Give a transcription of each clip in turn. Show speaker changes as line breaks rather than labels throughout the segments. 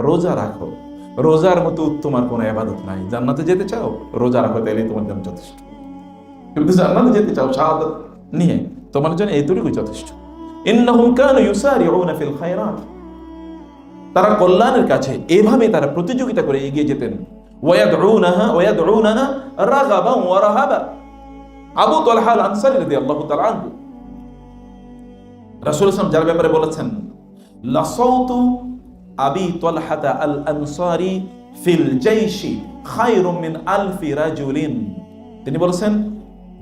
রোজা রাখো। রোজার মতো উত্তম আর কোনো ইবাদত নাই। জান্নাতে যেতে চাও, রোজা রাখো, তাইলেই তোমার জন্য যথেষ্ট। কিন্তু জান্নাতে যেতে চাও শাহাদাত নিয়ে, তোমার জন্য এইটুকুই যথেষ্ট। ইন্নাহুম কানু ইউসারিউনা ফিল খায়রাত, তারা কল্যাণের কাছে এভাবে তারা প্রতিযোগিতা করে এগিয়ে যেতেন। ওয়ায়াদউনাহা রাগাবান ওয়া রাহাবা। আবু তালহা আল আনসারী রাদিয়াল্লাহু তাআলা আনহু রাসূল সাল্লাল্লাহু আলাইহি ওয়াসাল্লাম যার ব্যাপারে বলেছেন, লাসাউতু আবি তালহা আল আনসারী ফিল জাইশি খায়রুম মিন আলফি রাজুলিন। তিনি বলেছেন,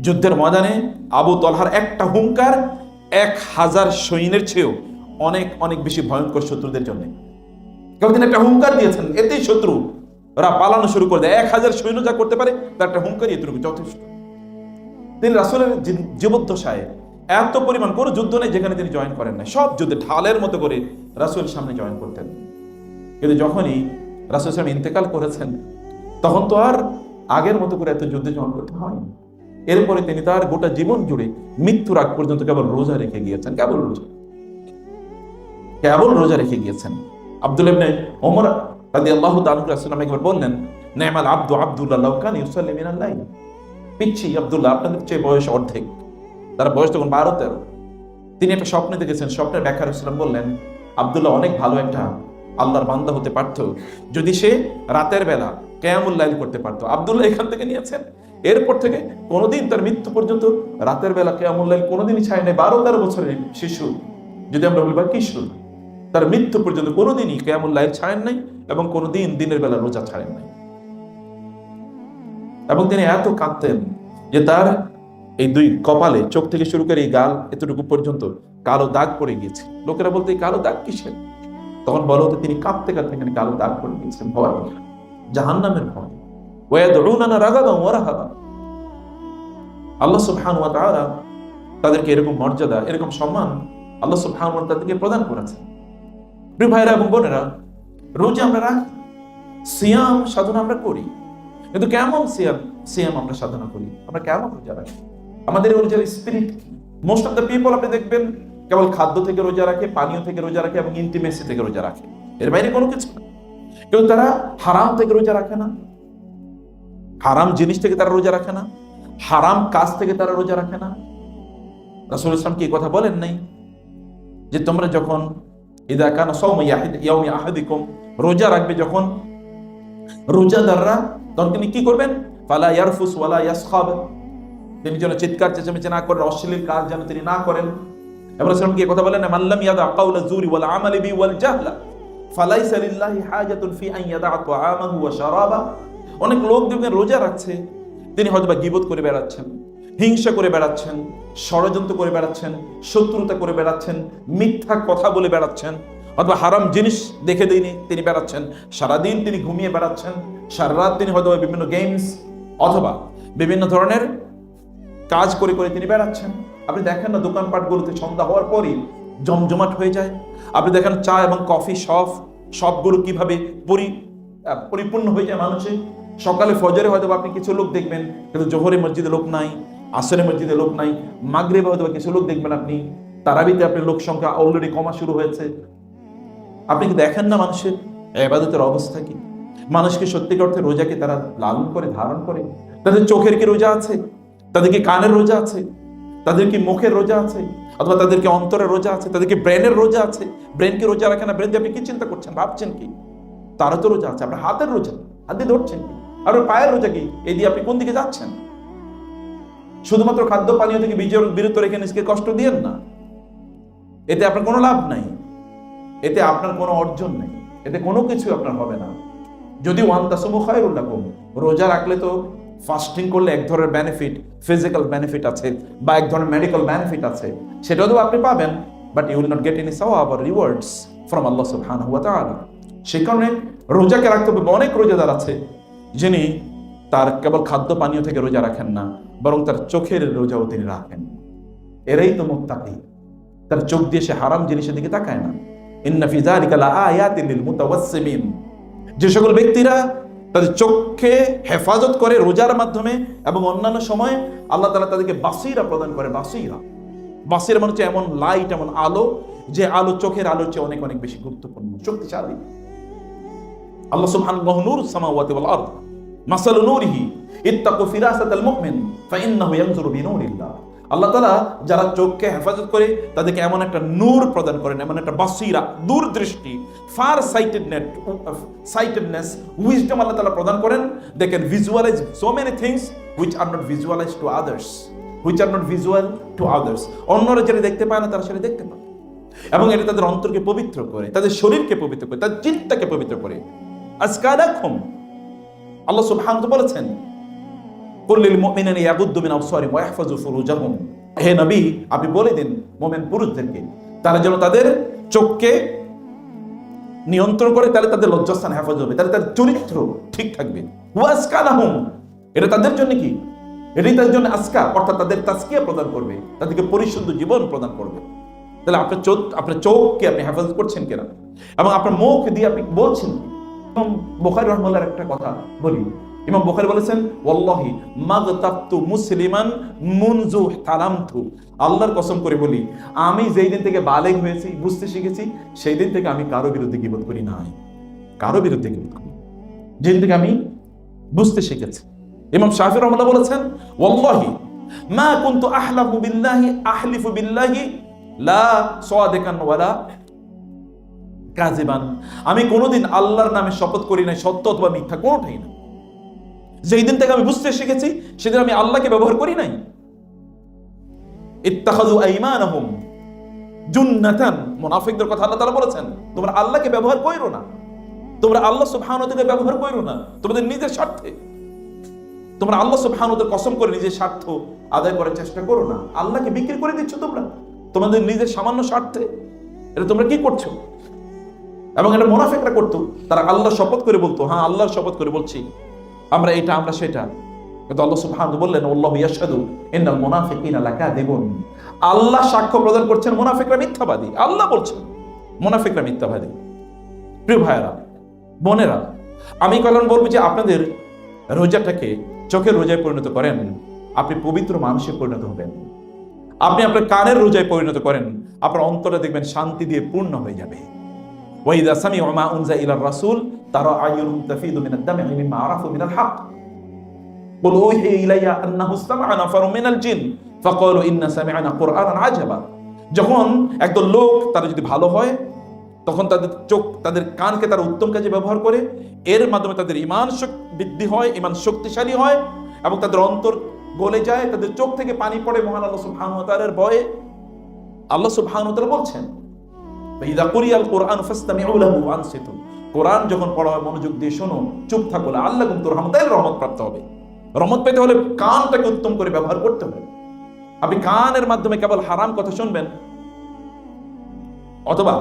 যুদ্ধের ময়দানে আবু তালহার একটা হুঙ্কার 1000 সৈন্যের চেয়েও অনেক অনেক বেশি ভয়ঙ্কর শত্রুদের জন্য। কারণ তিনি একটা হুঙ্কার দিয়েছেন, এতেই শত্রু ওরা পালানো শুরু করে দেয়। 1000 সৈন্য যা করতে পারে তার একটা হুঙ্কার এতটুকু যথেষ্ট। তিনি রাসূলের জীবদ্দশায় এত পরিমাণ কোনো যুদ্ধ নেই যেখানে তিনি জয়েন করেন না। সব যুদ্ধে ঢালের মতো করে রাসূল সামনে জয়েন করতেন। কিন্তু যখনই রাসূল সাল্লাল্লাহু আলাইহি ওয়াসাল্লাম ইন্তেকাল করেছেন, তখন তো আর আগের মতো করে এত যুদ্ধে জয়েন করতে হয়নি। এরপরে তিনি তার গোটা জীবন জুড়ে মৃত্যুর আগ পর্যন্ত কেবল রোজা রেখে গিয়েছেন। কেবল রোজা রেখে গিয়েছেন। আব্দুল্লাহ ইবনে ওমর রাদিয়াল্লাহু তাআলা আনহু রাসূলুল্লাহ একবার বললেন, নি'মাল আবদু আব্দুল্লাহ লাউ কানা ইউসাল্লি মিনাল লাইল। পিচ্ছি আব্দুল্লাহ, আপনাদের চেয়ে বয়স অর্ধেক, তার বয়স তখন 12-13। তিনি একটা স্বপ্ন দেখেছেন। স্বপ্নের ব্যাখ্যা রাসূলুল্লাহ বললেন, আব্দুল্লাহ অনেক ভালো একটা আল্লাহর বান্দা হতে পারত যদি সে রাতের বেলা কিয়ামুল লাইল করতে পারত। আব্দুল্লাহ এখান থেকে নিয়েছেন। এরপর থেকে কোনোদিন তার মৃত্যু পর্যন্ত রাতের বেলা কিয়ামুল লাইল কোনোদিনই ছাড়ে নাই। 12-13 বছরের শিশু, যদি আমরা বলি বা কিশোর, তার মৃত্যু পর্যন্ত কোনোদিনই কিয়ামুল লাইল ছাড়েন নাই এবং কোনোদিন দিনের বেলা রোজা ছাড়েন নাই। এবং তিনি এত কাঁদতেন যে তার এই দুই কপালে, চোখ থেকে শুরু করে এই গাল এতটুকু পর্যন্ত কালো দাগ পড়ে গিয়েছে। লোকেরা বলতে এই কালো দাগ কিসের? তখন বলা হতো তিনি কাঁদতে কাঁদতে এখানে কালো দাগ পড়ে গিয়েছেন ভয়, জাহান্নামের ভয়। ওয়ায়াদউনানা রাগাবান ওয়া রাহাবা। আল্লাহ সুবহানাহু ওয়া তাআলা তাদেরকে এরকম মর্যাদা, এরকম সম্মান আল্লাহ সুবহানাহু ওয়া তাআলা তাদেরকে প্রদান করেছেন। প্রিয় ভাইরা এবং বোনেরা, রোজা আমরা রাখি, সিয়াম সাধনা আমরা করি, কিন্তু কেমন সিয়াম আমরা সাধনা করি? আমরা কেমন রোজা রাখি? আমাদের রোজার স্পিরিট কি? মোস্ট অফ দ্য পিপল আপনি দেখবেন কেবল খাদ্য থেকে রোজা রাখে, পানীয় থেকে রোজা রাখে এবং ইন্টিমেসি থেকে রোজা রাখে, এর বাইরে কোনো কিছু না। কিন্তু তারা হারাম থেকে রোজা রাখে না, হারাম জিনিস থেকে তারা রোজা রাখে না, হারাম কাজ থেকে তারা রোজা রাখে না। রাসূলুল্লাহ সাল্লাল্লাহু আলাইহি ওয়াসাল্লাম কি কথা বলেন নাই যে তোমরা যখন ইযা কানা সাওমু ইয়াউমি আহাদিকুম, রোজা রাখবে যখন রোজাদাররা, তখন তিনি কি করবেন? ফালা ইয়ারফুস ওয়ালা ইয়াসখাব, তিনি যেন চিৎকার চেঁচামেচি না করেন, অশ্লীল কাজ যেন তিনি না করেন। এবং রাসূলুল্লাহ কি কথা বলেন? মাল্লাম ইয়াদা কাওলা যুরি ওয়াল আমালি বি ওয়াল জাহলা ফালাইসা লিল্লাহি হাজাতুন ফি আন ইয়াদা তাআমাহু ওয়া শারাবা। অনেক লোক দেখবেন রোজা রাখছে, তিনি হয়তোবা গীবত করে বেড়াচ্ছেন, হিংসা করে বেড়াচ্ছেন, ষড়যন্ত্র করে বেড়াচ্ছেন, শত্রুতা করে বেড়াচ্ছেন, মিথ্যা কথা বলে বেড়াচ্ছেন, অথবা হারাম জিনিস দেখে তিনি বেড়াচ্ছেন, সারাদিন তিনি ঘুমিয়ে বেড়াচ্ছেন, সারা রাত তিনি হয়তো বিভিন্ন গেমস অথবা বিভিন্ন ধরনের কাজ করে করে তিনি বেড়াচ্ছেন। আপনি দেখেন না দোকানপাটগুলোতে সন্ধ্যা হওয়ার পরই জমজমাট হয়ে যায়। আপনি দেখেন চা এবং কফি সবগুলো কিভাবে পরিপূর্ণ হয়ে যায় মানুষে। সকালে ফজরে হয়তো আপনি কিছু লোক দেখবেন, কিন্তু জোহরে মসজিদে লোক নাই, আসরে মসজিদে লোক নাই, মাগরিবে হয়তো কিছু লোক দেখবেন আপনি, তারাবিতে আপনি লোক সংখ্যা অলরেডি কমা শুরু হয়েছে। আপনি কি দেখেন না মানুষের ইবাদতের অবস্থা কি? মানুষকে সত্যিকার অর্থে রোজাকে তারা লালন করে, ধারণ করে? তাদের চোখের কি রোজা আছে? তাদের কি কানের রোজা আছে? তাদের কি মুখের রোজা আছে? অথবা তাদের কি অন্তরের রোজা আছে? তাদের কি ব্রেনের রোজা আছে? ব্রেন কি রোজা রাখে না? ব্রেন দিয়ে আপনি কি চিন্তা করছেন, ভাবছেন কি? তারও তো রোজা আছে। আপনার হাতের রোজা, হাত দিয়ে ধরছেন কি? আপনার পায়ের রোজা কি? এই দিয়ে আপনি কোন দিকে যাচ্ছেন? শুধুমাত্র খাদ্য পানীয় থেকে বিরত রেখে নিজেকে কষ্ট দিয়েন না। এতে আপনার কোনো লাভ নাই, এতে আপনার কোনো অর্জন নেই, এতে কোনো কিছু আপনার হবে না। যদি ওয়ান তাসুমু খায়রুল লাকুম, রোজা রাখলে তো ফাস্টিং করলে এক ধরনের বেনিফিট, ফিজিক্যাল বেনিফিট আছে বা এক ধরনের মেডিকেল বেনিফিট আছে, সেটাও তো আপনি পাবেন, but you will not get any সাওয়াব অর রিওয়ার্ডস ফ্রম আল্লাহ সুবহানাহু ওয়া তাআলা। সেই কারণে রোজাকে রাখতে হবে। অনেক রোজাদার আছে যিনি তার কেবল খাদ্য পানীয় থেকে রোজা রাখেন না, বরং তার চোখের রোজাও তিনি রাখেন। এরাই তো মুত্তাকি, তার চোখ দিয়ে সে হারাম জিনিসের দিকে তাকায় না। ইন্না ফি যালিকা লাআয়াতিন লিল মুতাওয়াসসিমিন, যে সকল ব্যক্তিরা তাদের চোখকে হেফাজত করে রোজার মাধ্যমে এবং অন্যান্য সময়, আল্লাহ তাআলা তাদেরকে বাসিরা প্রদান করে। বাসিরা মানে হচ্ছে এমন লাইট, এমন আলো, যে আলো চোখের আলোর চেয়ে অনেক অনেক বেশি গুরুত্বপূর্ণ, শক্তিশালী। আল্লাহ সুবহানাহু নূরুস সামাওয়াতি ওয়াল আরদ মাসালু নূরিহি ইত্তাকু ফিরাসাতাল মুমিন ফাইন্নাহু ইয়ানজুরু বিনূরিল্লাহ। আল্লাহ তাআলা যারা চোখকে হেফাজত করে তাদেরকে এমন একটা নূর প্রদান করেন, এমন একটা বাসিরা, দূরদৃষ্টি, far sightedness, wisdom Allah Ta'ala প্রদান করেন। They can visualise so many things which are not visualise to others, which are not visual to others. অন্যরা যেটা দেখতে পায় না তারা সেটা দেখতে পায়, এবং এটা তাদের অন্তরকে পবিত্র করে, তাদের শরীরকে পবিত্র করে, তাদের চিন্তাকে পবিত্র করে। আজকালাকুম, আল্লাহ সুবহানাহু ওয়া তাআলা বলেছেন, কুল লিল মুমিনিনা ইয়াগুদ্দু মিন আবসারিহিম ওয়া ইয়াহফাযু ফুরুজাহুম। হে নবী, আপনি বলে দিন মুমিন পুরুষদেরকে তারা যেন তাদের চোখকে নিয়ন্ত্রণ করে, তাহলে তাদের লজ্জাস্থান হেফাজত হবে, তাহলে তাদের চরিত্র ঠিক থাকবে। ওয়া আসকালাহুম, এটা তাদের জন্য কি? এটাই তাদের জন্য আসকা, অর্থাৎ তাদের তাজকিয়া প্রদান করবে, তাদেরকে পরিশুদ্ধ জীবন প্রদান করবে। তাহলে আপনার চোখকে আপনি হেফাজত করছেন কিনা, এবং আপনার মুখ দিয়ে আপনি বলছেন। ইমাম বুখারী রাহিমাহুল্লাহর একটা কথা বলি। ইমাম বুখারী বলেছেন, ওয়াল্লাহি মাগতাবতু মুসলিমান মুনজু তালামতু। আল্লাহর কসম করে বলি, আমি যেই দিন থেকে বালেগ হয়েছি, বুঝতে শিখেছি, সেই দিন থেকে আমি কারো বিরুদ্ধে গীবত করি নাই, কারো বিরুদ্ধে গীবত করি, যেদিন থেকে আমি বুঝতে শিখেছি। ইমাম শাফিঈ রাহিমাহুল্লাহ বলেছেন, ওয়াল্লাহি মা কুনতু আহলাফু বিল্লাহি আহলিফু বিল্লাহি লা সাদিকান ওয়ালা কাযিবান। আমি কোনোদিন আল্লাহর নামে শপথ করি নাই, সত্য অথবা মিথ্যা কোনোটাই না। যেই দিন থেকে আমি বুঝতে শিখেছি, সেদিন আমি আল্লাহকে ব্যবহার করি নাই। ইত্তাখাযু আইমানাহুম জুন্নাতান, মুনাফিকদের কথা আল্লাহ তাআলা বলেছেন, তোমরা আল্লাহকে ব্যবহার কইরো না, তোমরা আল্লাহ সুবহানাহু ওয়া তাআলা ব্যবহার কইরো না তোমাদের নিজের স্বার্থে। তোমরা আল্লাহ সুবহানাহু ওয়া তাআলা কসম করে নিজের স্বার্থ আদায় করার চেষ্টা করো না। আল্লাহকে বিক্রি করে দিচ্ছ তোমরা তোমাদের নিজের সামান্য স্বার্থে। এটা তোমরা কি করছো? এবং এটা মুনাফিকরা করতো, তারা আল্লাহর শপথ করে বলতো, হ্যাঁ আল্লাহর শপথ করে বলছি আমরা এটা, আমরা সেটা। কিন্তু আল্লাহ সুবহানাহু বললেন, আল্লাহু ইয়াশহাদু ইন্নাল মুনাফিকিনা লাকাযিবুন। আল্লাহ সাক্ষ্য প্রদান করছেন মুনাফিকরা মিথ্যাবাদী। আল্লাহ বলছেন মুনাফিকরা মিথ্যাবাদী। প্রিয় ভাইয়েরা, বোনেরা, আমি কারণ বলবো যে আপনাদের রোজাটাকে চোখের রোজায় পরিণত করেন, আপনি পবিত্র মানুষে পরিণত হবেন। আপনি আপনার কানের রোজায় পরিণত করেন, আপনার অন্তরে দেখবেন শান্তি দিয়ে পূর্ণ হয়ে যাবে। ওয়াইদা সামিউ মা উনজা ইলার রাসূল তারা আইয়ুহুম তাফিদু মিনাদ দামি মিম্মা আরাফু মিনাল হক। বল ওহি ইলাইয়া আন্নাহু সামা'a নাফারু মিনাল জিন ফাকালু ইন্না সামি'না কুরআনান আজাবা। যখন একদল লোক তারা যদি ভালো হয়, তখন তাদের চোখ, তাদের কানকে তারা উত্তম কাজে ব্যবহার করে, এর মাধ্যমে তাদের ঈমান বৃদ্ধি হয়, ঈমান শক্তিশালী হয়, এবং তাদের অন্তর গলে যায়, তাদের চোখ থেকে পানি পড়ে মহান আল্লাহ সুবহানাহু ওয়া তাআলার ভয়ে। আল্লাহ সুবহানাহু ওয়া তাআলা বলছেন, ইযা কুরিয়াল কুরআন ফাসতামিউ লাহু ওয়া আনসিতু। কোরআন যখন পড়া হয় মনোযোগ দিয়ে শোনো, চুপ থাকো, আল্লাহুম তুরহামুন, তাহলে রহমত প্রাপ্ত হবে। রহমত পেতে হলে কানটাকে উত্তম করে ব্যবহার করতে হবে। আপনি কানের মাধ্যমে কেবল হারাম কথা শুনবেন, অথবা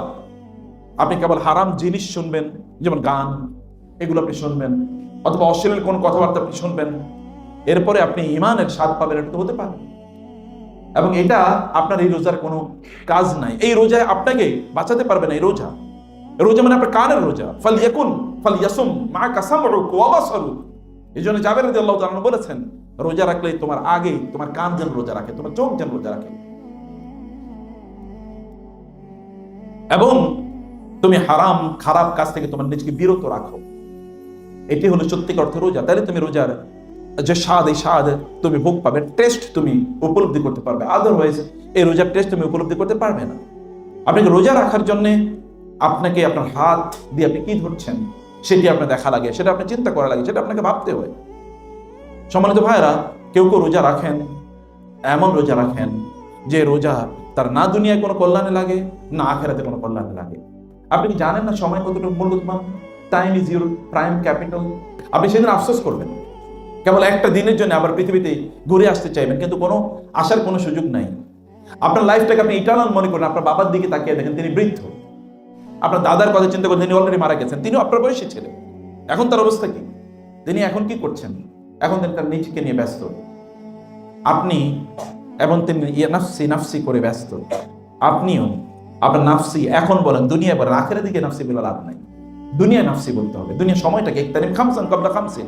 আপনি কেবল হারাম জিনিস শুনবেন, যেমন গান, এগুলো আপনি শুনবেন, অথবা অশ্লীল কোন কথাবার্তা আপনি শুনবেন, এরপরে আপনি ঈমানের স্বাদ পাবেন, এটা তো হতে পারে। এবং এটা আপনার এই রোজার কোনো কাজ নাই, এই রোজায় আপনাকে বাঁচাতে পারবে না। এই রোজা মানে আপনার কানের রোজা। ফালইয়াসুম মা'আকা সামউকা ওয়া বাসারুক। এইজন্য জাবের রাদিয়াল্লাহু তাআলা বলেছেন, রোজা রাখলে তোমার আগে তোমার কান যেন রোজা রাখে, তোমার চোখ যেন রোজা রাখে, এবং তুমি হারাম খারাপ কাজ থেকে তোমার নিজেকে বিরত রাখো। এটি হলো সত্যিকার অর্থে রোজা। তাহলে তুমি রোজার যে স্বাদ, এই স্বাদ তুমি ভোগ পাবে, টেস্ট তুমি উপলব্ধি করতে পারবে। আদারওয়াইজ এই রোজার টেস্ট তুমি উপলব্ধি করতে পারবে না। আপনাকে রোজা রাখার জন্য আপনাকে আপনার হাত দিয়ে আপনি কি ধরছেন সেটি আপনার দেখা লাগে, সেটা আপনি চিন্তা করা লাগে, সেটা আপনাকে ভাবতে হয়। সম্মানিত ভাইয়েরা, কেউ কেউ রোজা রাখেন, এমন রোজা রাখেন যে রোজা তার না দুনিয়ায় কোনো কল্যাণে লাগে, না আখিরাতে কোনো কল্যাণে লাগে। আপনি কি জানেন না সময় কতটুকু মূল্যবান? Time is your prime capital. আপনি সেদিন আফসোস করবেন, কেবল একটা দিনের জন্য আবার পৃথিবীতে ঘুরে আসতে চাইবেন, কিন্তু কোনো আসার কোনো সুযোগ নাই। আপনার লাইফটাকে আপনি ইটারনাল মনে করেন। আপনার বাবার দিকে তাকিয়ে দেখেন, তিনি বৃদ্ধ। আপনার দাদার কথা চিন্তা করেন, তিনি অলরেডি মারা গেছেন, তিনিও আপনার বয়সী ছিলেন। এখন তার অবস্থা কি? তিনি এখন কি করছেন? এখন তিনি তার নিজেকে নিয়ে ব্যস্ত। আপনি এবং তিনি নাফসি নাফসি করে ব্যস্ত। আপনিও আপনার নাফসি এখন বলেন, দুনিয়া বলেন, আখেরের দিকে নাফসি বলে লাভ নাই। দুনিয়া নাফসি বলতে হবে। দুনিয়া সময়টাকে ইকতানিম খামসান ক্বাবলা খামসিন,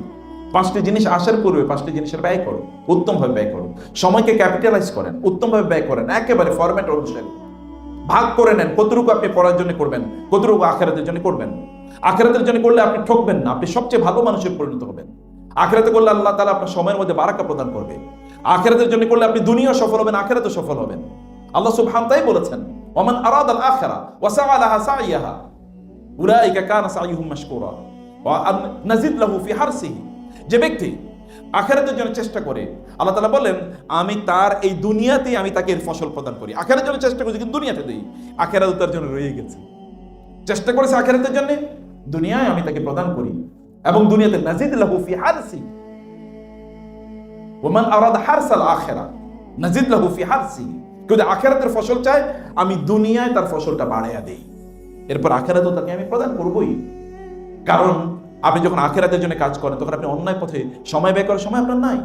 5টি জিনিস আসার পূর্বে 5টি জিনিসের ব্যয় করো, উত্তমভাবে ব্যয় করো। সময়কে ক্যাপিটালাইজ করেন, উত্তমভাবে ব্যয় করেন, একেবারে ফরম্যাট অনুসারে। ভাগ করে নেন কতটুকু আপনি পড়ার জন্য করবেন, কতটুকু আখিরাতের জন্য করবেন। আখিরাতের জন্য করলে আপনি ঠকবেন না, আপনি সবচেয়ে ভালো মানুষের পরিণত হবেন। আখিরাতে করলে আল্লাহ তাআলা আপনার সময়ের মধ্যে বারাকা প্রদান করবে। আখিরাতের জন্য করলে আপনি দুনিয়া সফল হবেন, আখিরাতে সফল হবেন। আল্লাহ সুবহানাহু তাই বলেছেন, ওমান আরাদাল আখিরা ওয়া সাআ লাহা সাইয়াহা উলাইকা কানা সাইয়ুহুম মাশকুরা ওয়া নাজিদ লাহু ফি হারসিহি। যে ব্যক্তি আখিরাতের জন্য চেষ্টা করে, আল্লাহ তাআলা বলেন আমি তার এই দুনিয়াতেই আমি তাকে এর ফসল প্রদান করি। আখিরাতের জন্য চেষ্টা করেছি কিন্তু দুনিয়াতে দেই, আখিরাত তার জন্য রয়ে গেছে। চেষ্টা করেছে আখিরাতের জন্য, দুনিয়ায় আমি তাকে প্রদান করি এবং দুনিয়াতে নাজিদ লাহু ফি হারসি। ওমান আরাদা হারসাল আখিরা নাজিদ লাহু ফি হারসি। কেউ যদি আখিরাতের ফসল চায়, আমি দুনিয়ায় তার ফসলটা বাড়াইয়া দেই, এরপর আখিরাতেও তাকে আমি প্রদান করবই। কারণ আপনি যখন আখিরাতের জন্য কাজ করেন তখন আপনি অন্যায় পথে সময় ব্যয় করার সময় আপনার নাই।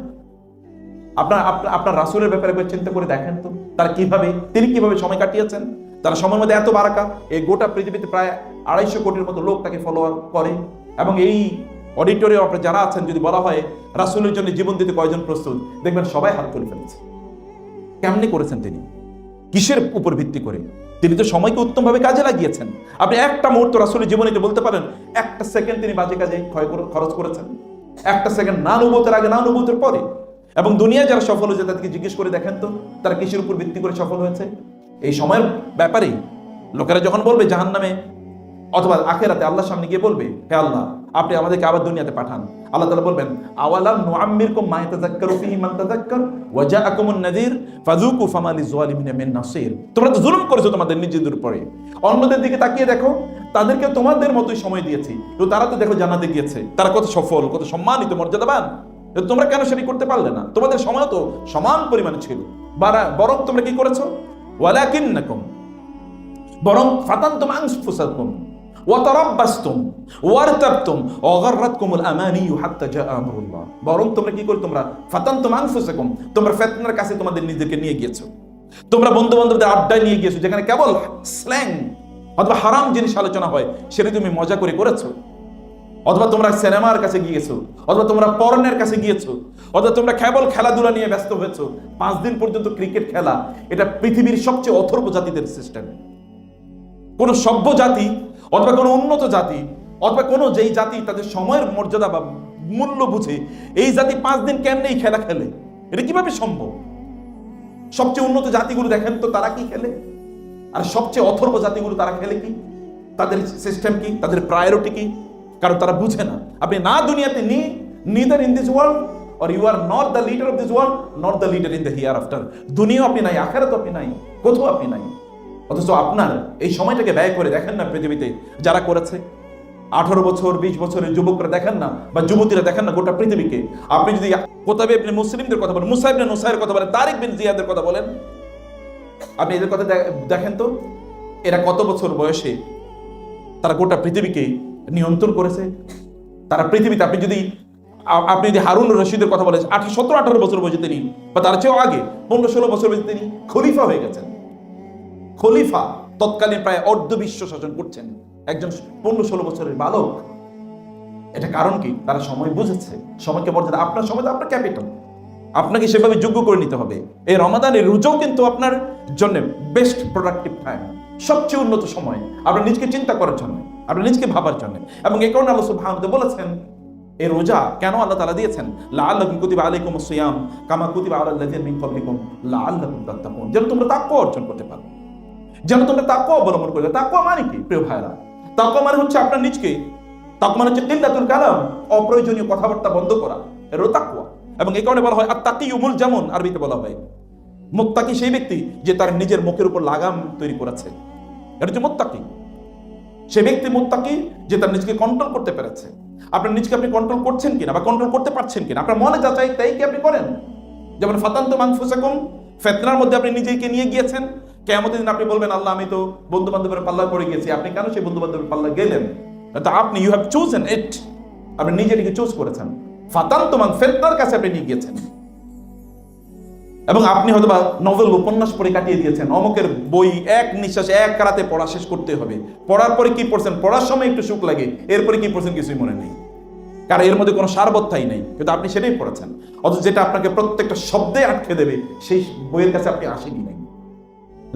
আপনার রাসূলের ব্যাপারে একবার চিন্তা করে দেখেন তো, তিনি কিভাবে সময় কাটিয়েছেন। তার সময়ের মধ্যে এত বারাকা, এই গোটা পৃথিবীতে প্রায় 250 কোটির মতো লোক তাকে ফলোয়ার করে। এবং এই অডিটোরিয়াম আপনার যারা আছেন, যদি বলা হয় রাসূলের জন্য জীবন দিতে কয়জন প্রস্তুত, দেখবেন সবাই হাত তুলে ফেলেছে। কেমনি করেছেন তিনি, কিসের উপর ভিত্তি করে? তিনি তো সময়কে উত্তমভাবে কাজে লাগিয়েছেন। আপনি একটা মুহূর্ত রাসূলের জীবনে বলতে পারেন একটা সেকেন্ড তিনি বাজে কাজে খরচ করেছেন, একটা সেকেন্ড, না নবুয়তের আগে না নবুয়তের পরে। এবং দুনিয়ায় যারা সফল হয়েছে তাদেরকে জিজ্ঞেস করে দেখেন তো তারা কিসের উপর ভিত্তি করে সফল হয়েছে। এই সময়ের ব্যাপারেই লোকেরা যখন বলবে জাহান্নামে অথবা আখিরাতে, আল্লাহর সামনে গিয়ে বলবে হে আল্লাহ আপনি আমাদেরকে আবার দুনিয়াতে পাঠান, আল্লাহ তাআলা বলবেন আওয়ালাম নুআম্মিরকুম মা ইয়াতাযাক্কারু ফীহি মান তাযাক্কার ওয়া জাআকুমুন নাযীর ফাযুকু ফামা লিয-যালিমিনা মিন নাসীর। তোমরা তো জুলুম করেছো তোমাদের নিজেদের উপরে। অন্যদের দিকে তাকিয়ে দেখো, তাদেরকে তোমাদের মতোই সময় দিয়েছি, তো তারা তো দেখো জান্নাতে গিয়েছে, তারা কত সফল, কত সম্মানিত, মর্যাদাবান। তোমরা কেন সেটি করতে পারলে না? তোমাদের সময় তো সমান পরিমাণে ছিল। বরং তোমরা কি করেছো? ওয়ালাকিন্নাকুম, বরং ফাতানতুম আনফুসাকুম ওয়া তারাব্বাসতুম ওয়ারতাবতুম ওয়া গাররাতকুমুল আমানিয়ু হাত্তা জাআ আমরুল্লাহ। বরং তোমরা কি করে? তোমরা ফাতানতুম আনফুসাকুম, তোমরা ফিতনার কাছে তোমাদের নিজেকে নিয়ে গিয়েছো। তোমরা বন্ধু বান্ধবদের আড্ডায় নিয়ে গিয়েছো, যেখানে কেবল স্ল্যাং অথবা হারাম জিনিস আলোচনা হয়, সেটা তুমি মজা করে করেছো। অথবা তোমরা সিনেমার কাছে গিয়েছো, অথবা তোমরা পর্নের কাছে গিয়েছো, অথবা তোমরা কেবল খেলাধুলা নিয়ে ব্যস্ত হয়েছো। 5 দিন পর্যন্ত ক্রিকেট খেলা, এটা পৃথিবীর সবচেয়ে অথর্ব জাতিদের সিস্টেম। কোন সভ্য জাতি অথবা কোনো উন্নত জাতি অথবা কোনো যেই জাতি তাদের সময়ের মর্যাদা বা মূল্য বুঝে, এই জাতি 5 দিন কেমনে খেলা খেলে? এটা কিভাবে সম্ভব? সবচেয়ে উন্নত জাতিগুলো দেখেন তো তারা কি খেলে, আর সবচেয়ে অথর্ব জাতিগুলো তারা খেলে কি? তাদের সিস্টেম কি? তাদের প্রায়োরিটি কি? কারণ তারা বুঝে না আপনি না দুনিয়াতে neither in this world or you are not the leader of this world nor the leader in the hereafter। দুনিয়াও আপনি নাই, আখিরাতও আপনি নাই, কোথাও আপনি নাই। অথচ আপনার এই সময়টাকে ব্যয় করে দেখেন না পৃথিবীতে যারা করেছে। 18 বছর 20 বছরের যুবকরা দেখেন না, বা যুবতীরা দেখেন না, গোটা পৃথিবীকে। আপনি যদি কোতাবে ইবনে মুসলিমদের কথা বলেন, মুসা ইবনে নুসাইরের কথা বলেন, তারিক বিন জিয়াদের কথা বলেন, আপনি এদের কথা দেখেন তো এরা কত বছর বয়সে তারা গোটা পৃথিবীকে নিয়ন্ত্রণ করেছে। তারা পৃথিবীতে আপনি যদি হারুন রশিদের কথা বলেন, 17-18 বছর বয়সে তিনি, বা তার চেয়েও আগে 15-16 বছর বয়সে তিনি খলিফা হয়ে গেছেন। খলিফা, তৎকালীন প্রায় অর্ধবিশ্ব শাসন করছেন একজন 15-16 বছরের বালক। এটা কারণ কি? তারা সময় বুঝেছে, সময়কে মর্যাদা। আপনার সময় তো আপনার ক্যাপিটাল, আপনাকে সেভাবে যোগ্য করে নিতে হবে। এই রমাদানের রোজাও কিন্তু আপনার জন্য বেস্ট প্রোডাক্টিভ টাইম, সবচেয়ে উন্নত সময় আপনার নিজকে চিন্তা করার জন্য, আপনার নিজকে ভাবার জন্য। এবং এই কারণে আল্লাহ সুবহানাহু ওয়া তাআলা বলেছেন এই রোজা কেন আল্লাহ তাআলা দিয়েছেন, লাআল্লাকুম কুতিবা আলাইকুমুস সিয়াম কামা কুতিবা আলাল লাযিনা মিন ক্বাবলিকুম লাআল্লাকুম তাত্তাকুন। যেন তোমরা তাকওয়া অর্জন করতে পারো, যেন তোমরা তাকওয়া অবলম্বন করবে। তাকওয়া মানে কি প্রিয় ভাইরা? তাকওয়া মানে হচ্ছে আপনার নিজকে, তাকওয়া মানে হচ্ছে কিল্লাতুল কালাম, অপ্রয়োজনীয় কথাবার্তা বন্ধ করা, এর তাকওয়া। এবং এই কারণে বলা হয় আত-তাকিয়্যু মুলজামুন, আরবিতে বলা হয় মুত্তাকি সেই ব্যক্তি যে তার নিজের মুখের উপর লাগাম তৈরি করেছে, এটা হচ্ছে মুত্তাকি। সে ব্যক্তি মুত্তাকি যে তার নিজকে কন্ট্রোল করতে পেরেছে। আপনার নিজকে আপনি কন্ট্রোল করছেন কিনা বা কন্ট্রোল করতে পারছেন কিনা আপনার মনে যা চাই তাই কি আপনি করেন? যেমন ফাতানতুম আনফুসাকুম, ফিতনার মধ্যে আপনি নিজেকে নিয়ে গিয়েছেন। কিয়ামতের দিন আপনি বলবেন আল্লাহ আমি তো বন্ধু বান্ধবের পাল্লায় পড়ে গেছি। আপনি কেন সেই বন্ধু বান্ধবের পাল্লায় গেলেন? তা আপনি ইউ হ্যাভ চুজেন ইট, আপনি নিজেকে চুজ করেছেন। ফাতানতুম ফিতনার কাছে আপনি নিয়ে গিয়েছেন। এবং আপনি হয়তো বা নভেল উপন্যাস পড়ে কাটিয়ে দিয়েছেন, অমুকের বই এক নিঃশ্বাসে এক রাতে পড়া শেষ করতে হবে। পড়ার পরে কি পড়ছেন? পড়ার সময় একটু সুখ লাগে, এরপরে কি পড়ছেন কিছুই মনে নেই, কারণ এর মধ্যে কোনো সারবত্তাই নেই, কিন্তু আপনি সেটাই পড়েছেন। অথচ যেটা আপনাকে প্রত্যেকটা শব্দে আটকে দেবে সেই বইয়ের কাছে আপনি আসেনি নাই।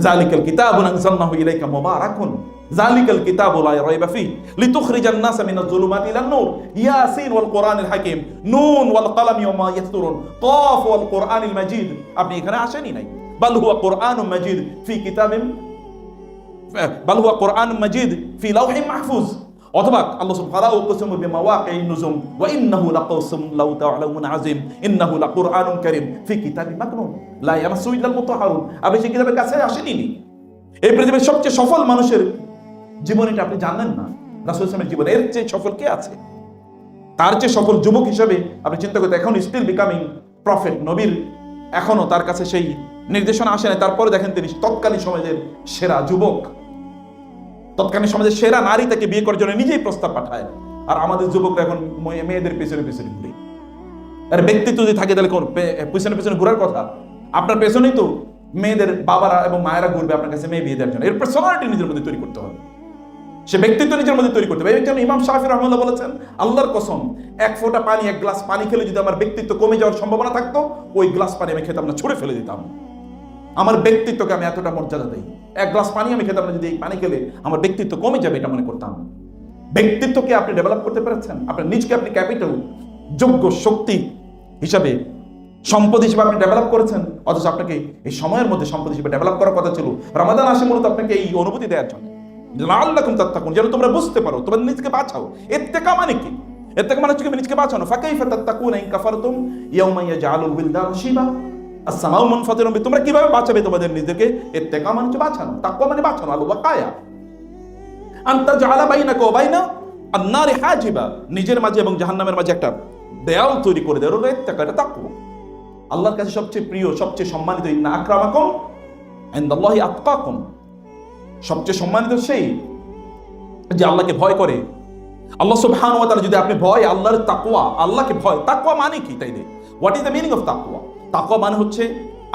যালিকাল কিতাবু আনজালনাহু ইলাইকা মুবারাকুন যালিকাল কিতাবু লা রাইবা ফীহি লিতুখরিজান নাসা মিনাজ যুলুমাতি ইলান নূর ইয়াসিন ওয়াল কুরআনিল হাকীম নুন ওয়াল কলামি ওয়া মা ইয়াসতুরুন কাফ ওয়াল কুরআনিল মাজিদ। আপনি এখানে আসেনই নাই, বাল হুয়া কুরআনুম মাজিদ ফি কিতাবিন বাল হুয়া কুরআনুম মাজিদ ফি লাওহিম মাহফুজ। অথবা আল্লাহ সুবহানাহু ওয়া তাআলা বিমাওয়াকিন নুজুম ওয়া ইন্নাহু লাকাসম লাউ তাআলামুন আযীম ইন্নাহু লাকুরআনুন কারীম ফি কিতাবিন মাকনুন লা ইয়ামাসসু ইল্লাল মুতাহহারুন। আপনি সেই কিতাবের কাছে আসেনই। এই পৃথিবীর সবচেয়ে সফল মানুষের জীবনীটা আপনি জানেন না, রাসূল সাল্লাল্লাহু আলাইহি ওয়াসাল্লামের জীবন এর চেয়ে সফল কে আছে? তার চেয়ে সফল যুবক হিসেবে আপনি চিন্তা করতে এখন স্টিল বিকামিং প্রফেট, নবীর এখনো তার কাছে সেই নির্দেশনা আসে না, তারপরে দেখেন তিনি তৎকালীন সমাজের সেরা যুবক, তৎকালীন সমাজের সেরা নারী তাকে বিয়ে করার জন্য নিজেই প্রস্তাব পাঠায়। আর আমাদের যুবকরা এখন মেয়েদের পেছনে পেছনে ঘুরে। আর ব্যক্তিত্ব যদি থাকে তাহলে কোন পেছনে পেছনে ঘোরার কথা? আপনার পেছনেই তো মেয়েদের বাবারা এবং মায়েরা ঘুরবে আপনার কাছে মেয়ে বিয়ে দেওয়ার জন্য। এর পার্সোনালিটি নিজের মধ্যে তৈরি করতে হবে, সে ব্যক্তিত্ব নিজের মধ্যে তৈরি করতে হবে। এই জন্য ইমাম শাফি রাহমাতুল্লাহ বলেছেন, আল্লাহর কসম, এক ফোঁটা পানি, এক গ্লাস পানি খেলে যদি আমার ব্যক্তিত্ব কমে যাওয়ার সম্ভাবনা থাকতো, ওই গ্লাস পানি আমি খেতাম না, ছুঁড়ে ফেলে দিতাম। আমার ব্যক্তিত্বকে আমি এতটা মর্যাদা দেই, এক গ্লাস পানি আমি খেতাম না, যদি এই পানি খেলে আমার ব্যক্তিত্ব কমে যাবে এটা মনে করতাম। ব্যক্তিত্বকে আপনি ডেভেলপ করতে পেরেছেন, আপনার নিজকে আপনি ক্যাপিটাল, যোগ্য শক্তি হিসাবে, সম্পদ হিসেবে আপনি ডেভেলপ করেছেন, অথচ আপনাকে এই সময়ের মধ্যে সম্পদ হিসেবে ডেভেলপ করার কথা ছিল। রমাদান আসে মূলত আপনাকে এই অনুভূতি দেওয়ার জন্য, লাআল্লাকুম তাত্তাকুন, যেন তোমরা বুঝতে পারো, তোমরা নিজকে বাঁচাও। ইত্তেকা মানে কি? ইত্তেকা মানে হচ্ছে নিজকে বাঁচানো। ফাকাইফা তাত্তাকুনা ইন কাফারতুম ইয়াওমা ইয়াজআলুল বিলদান শিবা আসসামাউ মুনফাতিরুন। তোমরা কিভাবে বাঁচাবে তোমাদের নিজেকে? ইত্তেকা মানে হচ্ছে বাঁচানো, তাকওয়া মানে বাঁচানো। আল ওয়াকায়া আনতা জাআলা বাইনাকা ওয়া বাইনা আন-নারি হাজিবা, নিজের মাঝে এবং জাহান্নামের মাঝে একটা দেয়াল তৈরি করে দেওয়া হলো ইত্তেকা, এটা তাকওয়া। আল্লাহর কাছে সবচেয়ে প্রিয়, সবচেয়ে সম্মানিত, ইন্না আকরামাকুম ইনদাল্লাহি আতকাকুম, সবচেয়ে সম্মানিত সেই যে আল্লাহকে ভয় করে। আল্লাহ সুবহানাহু ওয়া তাআলা যদি আপনি ভয়, আল্লাহর তাকওয়া, আল্লাহকে ভয়। তাকওয়া মানে কি? তাই দে, what is the meaning of তাকওয়া? তাকওয়া মানে হচ্ছে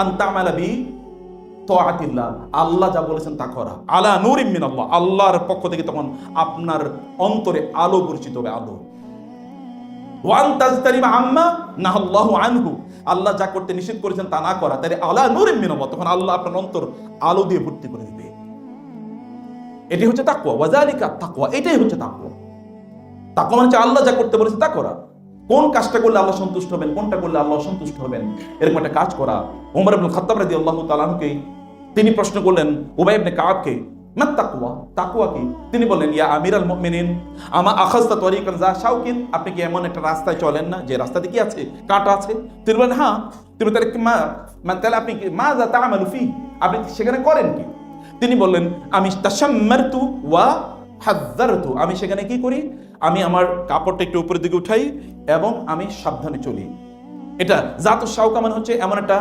আন তা'মালা বি তাআতিল্লাহ, আল্লাহ যা বলেছেন তা করা, আলা নূরিম মিনাল্লাহ, আল্লাহর পক্ষ থেকে তখন আপনার অন্তরে আলো পরিচিত হবে, আলো। ওয়ান তাজতানিবা আম্মা নাহাল্লাহু আনহু, আল্লাহ যা করতে নিষেধ করেছেন তা না করা, তাই আলা নূরিম মিনাল্লাহ, তখন আল্লাহ আপনার অন্তর আলো দিয়ে ভর্তি করে দিবে। এটি হচ্ছে তাকওয়া, ওয়াজালিকা তাকওয়া, এটাই হচ্ছে তাকওয়া। তাকওয়া মানে হচ্ছে আল্লাহ যা করতে বলেছে তা করা। কোন কাজটা করলে আল্লাহ সন্তুষ্ট হবেন, কোনটা করলে আল্লাহ অসন্তুষ্ট হবেন, এরকম একটা কাজ করা। ওমর ইবনে খাত্তাব রাদিয়াল্লাহু তাআলা আনহুকে তিনি প্রশ্ন করলেন, উবাই ইবনে কাবকে, মা তাকওয়া, তাকওয়া কি? তিনি বললেন, ইয়া আমিরাল মুমিনিন আমা আখাযতা তরিকান যা শাওকিন, আপনি কি এমন একটা রাস্তায় চলেন না যে রাস্তাতে কি আছে? কাঁটা আছে। তিনি বলেন, হ্যাঁ। তিনি তাহলে তাহলে আপনি মা যা তা'মালু ফি, আপনি সেখানে করেন কি? তিনি বললেন, আমি তাশাম্মারতু ওয়া হাযযারতু, আমি সেখানে কি করি? আমি আমার কাপড়টা একটু উপরের দিকে উঠাই এবং আমি সাবধানে চলি। এটা জাতু শাওকা মানে হচ্ছে এমন একটা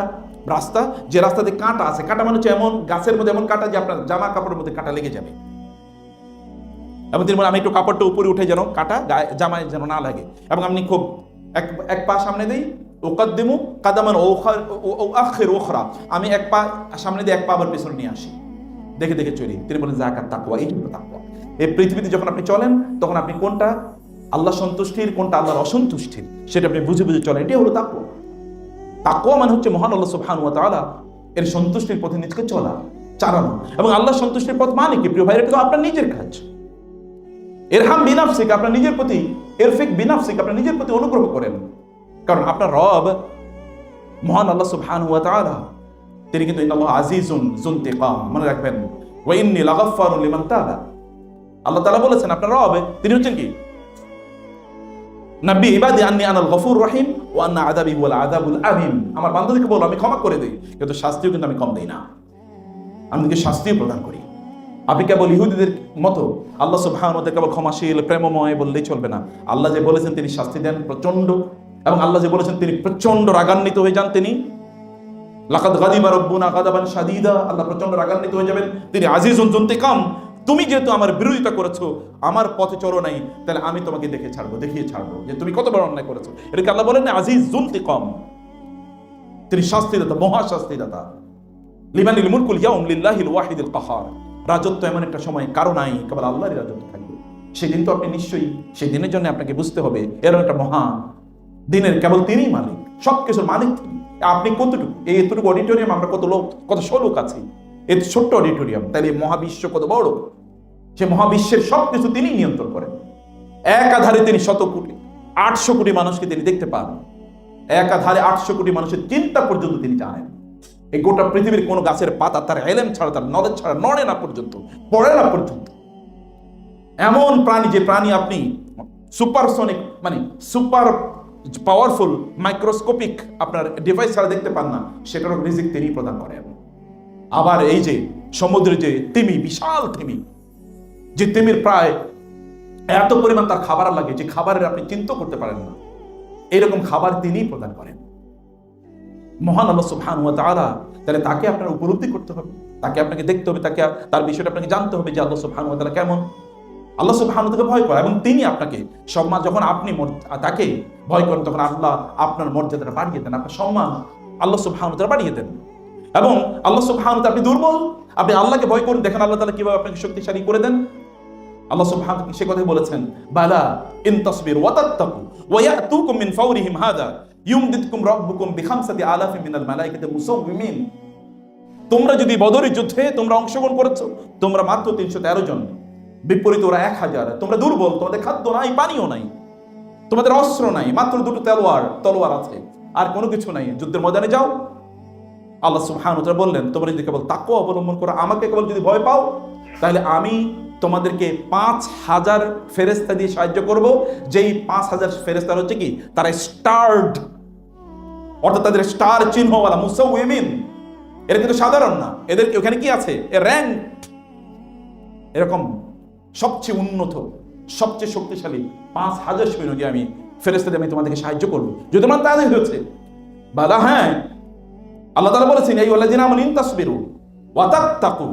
রাস্তা যে রাস্তাতে কাঁটা আছে। কাঁটা মানে হচ্ছে এমন গাছের মধ্যে এমন কাঁটা যে আপনার জামা কাপড়ের মধ্যে কাঁটা লেগে যাবে। এবং তিনি বলেন, আমি একটু কাপড়টা উপরে উঠে যেন কাঁটা জামায় যেন না লাগে, এবং আমি খুব এক পা সামনে দিই, উকাদ্দিমু কাদামান আখির উখরা, আমি এক পা সামনে দিয়ে এক পা আবার পেছনে নিয়ে আসি, দেখে দেখে চলি। তিনি বলেন, যাকাত তাকওয়া, এই হলো তাকওয়া। এই পৃথিবীতে যখন আপনি চলেন তখন আপনি কোনটা আল্লাহ সন্তুষ্টির, কোনটা আল্লাহর অসন্তুষ্টির, সেটা আপনি বুঝে বুঝে চলেন, এটাই হলো তাকওয়া। তাকওয়া মানে হচ্ছে মহান আল্লাহ সুবহানাহু ওয়া তাআলা এর সন্তুষ্টির পথে নিজকে চলা, চালানো। এবং আল্লাহ সন্তুষ্টির পথ মানে কি প্রিয় ভাই? এটা তো আপনার নিজের কাজ। ইরহাম বিনাফসিক, আপনার নিজের প্রতি, ইরফিক বিনাফসিক, আপনার নিজের প্রতি অনুগ্রহ করেন। কারণ আপনার রব মহান আল্লাহ সুবহানাহু ওয়া তাআলা, তিনি কিন্তু ইন্নাল্লাহু আজিজুন যুনতিকাম, মনে রাখবেন, ওয়া ইন্নী লাগাফফারুন লিমান তাবা। আল্লাহ তাআলা বলেছেন আপনার রব তিনি হচ্ছেন কি? নাব্বি ইবাদি আন্নী আনাল গফুর রহিম ওয়া আন্না আযাবি হুয়াল আযাবুল আলীম, আমার বান্দাদেরকে বলো আমি ক্ষমা করে দেই, কিন্তু শাস্তিও কিন্তু আমি কম দেই না, আমি তাদেরকে শাস্তিও প্রদান করি। আপনি কেবল ইহুদিদের মতো আল্লাহ সুবহানাহু ওয়া তাআলা কেবল ক্ষমাশীল প্রেমময় বললেই চলবে না। আল্লাহ যে বলেছেন তিনি শাস্তি দেন প্রচন্ড, এবং আল্লাহ যে বলেছেন তিনি প্রচন্ড রাগান্বিত হয়ে যান, তিনি লাকাদ গাদিবা রাব্বুনা গাদাবান শাদীদা, আল্লাহ প্রচন্ড রাগান্বিত হয়ে যাবেন। তিনি আজিজুন যুনতিকাম, তুমি যেহেতু আমার বিরোধিতা করেছো, আমার পথে চলো নাই, তাহলে আমি তোমাকে দেখিয়ে ছাড়বো যে তুমি কত বড় অন্যায় করেছো। এটাকে আল্লাহ বলেন আজিজ যুনতিকাম, তিনি শাস্তিদাতা, মহা শাস্তিদাতা। লিমানিল মুলকুল ইয়াউম লিল্লাহিল ওয়াহিদিল কাহার, রাজত্ব এমন একটা সময় কারো নাই, কেবল আল্লাহরই রাজত্ব থাকবে। সেদিন তো আপনি নিশ্চয়ই, সেই দিনের জন্য আপনাকে বুঝতে হবে এরকম একটা মহা দিনের কেবল তিনিই মালিক, সবকিছুর মালিক তিনি। আপনি কতটুকু, এই এতটুকু অডিটোরিয়াম আমরা কত লোক, কত লোক আছি, এই ছোট্ট অডিটোরিয়াম, তাহলে মহাবিশ্ব কত বড়। সে মহাবিশ্বের সবকিছু তিনি নিয়ন্ত্রণ করেন। একাধারে তিনি 800 কোটি মানুষকে তিনি দেখতে পান। একাধারে 800 কোটি মানুষের চিন্তা পর্যন্ত তিনি জানেন। এই গোটা পৃথিবীর কোন গাছের পাতা তার এলেম ছাড়া, তার নলেজ ছাড়া নড়ে না পর্যন্ত, পড়ে না পর্যন্ত। এমন প্রাণী, যে প্রাণী আপনি সুপারসনিক মানে সুপার পাওয়ারফুল মাইক্রোস্কোপিক আপনার ডিভাইস ছাড়া দেখতে পান না, সেটারও রিজিক তিনি প্রদান করেন। আবার এই যে সমুদ্রের যে তিমি, বিশাল তিমি, যে তিমির প্রায় এত পরিমাণ তার খাবার লাগে, যে খাবারের আপনি চিন্তা করতে পারেন না, এরকম খাবার তিনি প্রদান করেন। মহান আল্লাহ সুবহানাহু ওয়া তাআলা। তাহলে তাকে আপনার উপলব্ধি করতে হবে, তাকে আপনাকে দেখতে হবে, তাকে তার বিষয়টা আপনাকে জানতে হবে যে আল্লাহ সুবহানাহু ওয়া তাআলা কেমন। আল্লাহ সুবহানাহু ওয়া তাআলা ভয় করা, এবং তিনি আপনাকে সম্মান, যখন আপনি তাকে ভয় করেন তখন আল্লাহ আপনার মর্যাদাটা বাড়িয়ে দেন, আপনার সম্মান আল্লাহ সুবহানাহু ওয়া তাআলা বাড়িয়ে দেন। এবং আল্লাহ সুবহানাহু ওয়া তাআলা, আপনি দুর্বল, আপনি আল্লাহকে ভয় করুন, দেখেন আল্লাহ তাআলা কিভাবে আপনাকে শক্তিশালী করে দেন। আল্লাহ সুবহানাহু ওয়া তাআলা সে কথাই বলেছেন, বালা ইন তাসবিরু ওয়া তাত্তাকু ওয়া ইয়াতুকুম মিন ফাওরিহিম হাদা ইউমদিদকুম রাব্বুকুম বিখামসাতি আলাফিন মিনাল মালাইকাতি মুসাওবিমিন। তোমরা যদি বদরের যুদ্ধে তোমরা অংশগ্রহণ করেছো, তোমরা মাত্র 313 জন, বিপরীত ওরা 1000। তোমরা দুর্বল, তোমাদের খাদ্য নাই, পানীয় নাই, তোমাদের অস্ত্র নাই, মাত্র 2টো তলোয়ার আছে, আর কোনো কিছু নাই, যুদ্ধের ময়দানে যাও। আল্লাহ সুবহানাহু ওয়া তাআলা বললেন, তোমরা যদি কেবল তাকওয়া অবলম্বন করো, আমাকে কেবল যদি ভয় পাও, তাহলে আমি তোমাদেরকে 5000 ফেরেশতা দিয়ে সাহায্য করব। যেই 5000 ফেরেশতা হচ্ছে কি, তারা স্টার্ড, অর্থাৎ তাদের স্টার চিহ্নওয়ালা মুসাওবিমিন। এরা কিন্তু সাধারণ না, এদের ওখানে কি আছে, র্যাঙ্ক, এরকম সবচেয়ে উন্নত, সবচেয়ে শক্তিশালী 5000 সৈন্য দিয়ে আমি ফেরেশতা দিয়ে আমি তোমাদেরকে সাহায্য করবো, যদি তোমরা তাদের হয়েছে বালা। হ্যাঁ, আল্লাহ তাআলা বলেছেন, এই ওয়াল্লাযিনা আমানু ইন তাসবিরু ওয়া তাত্তাকু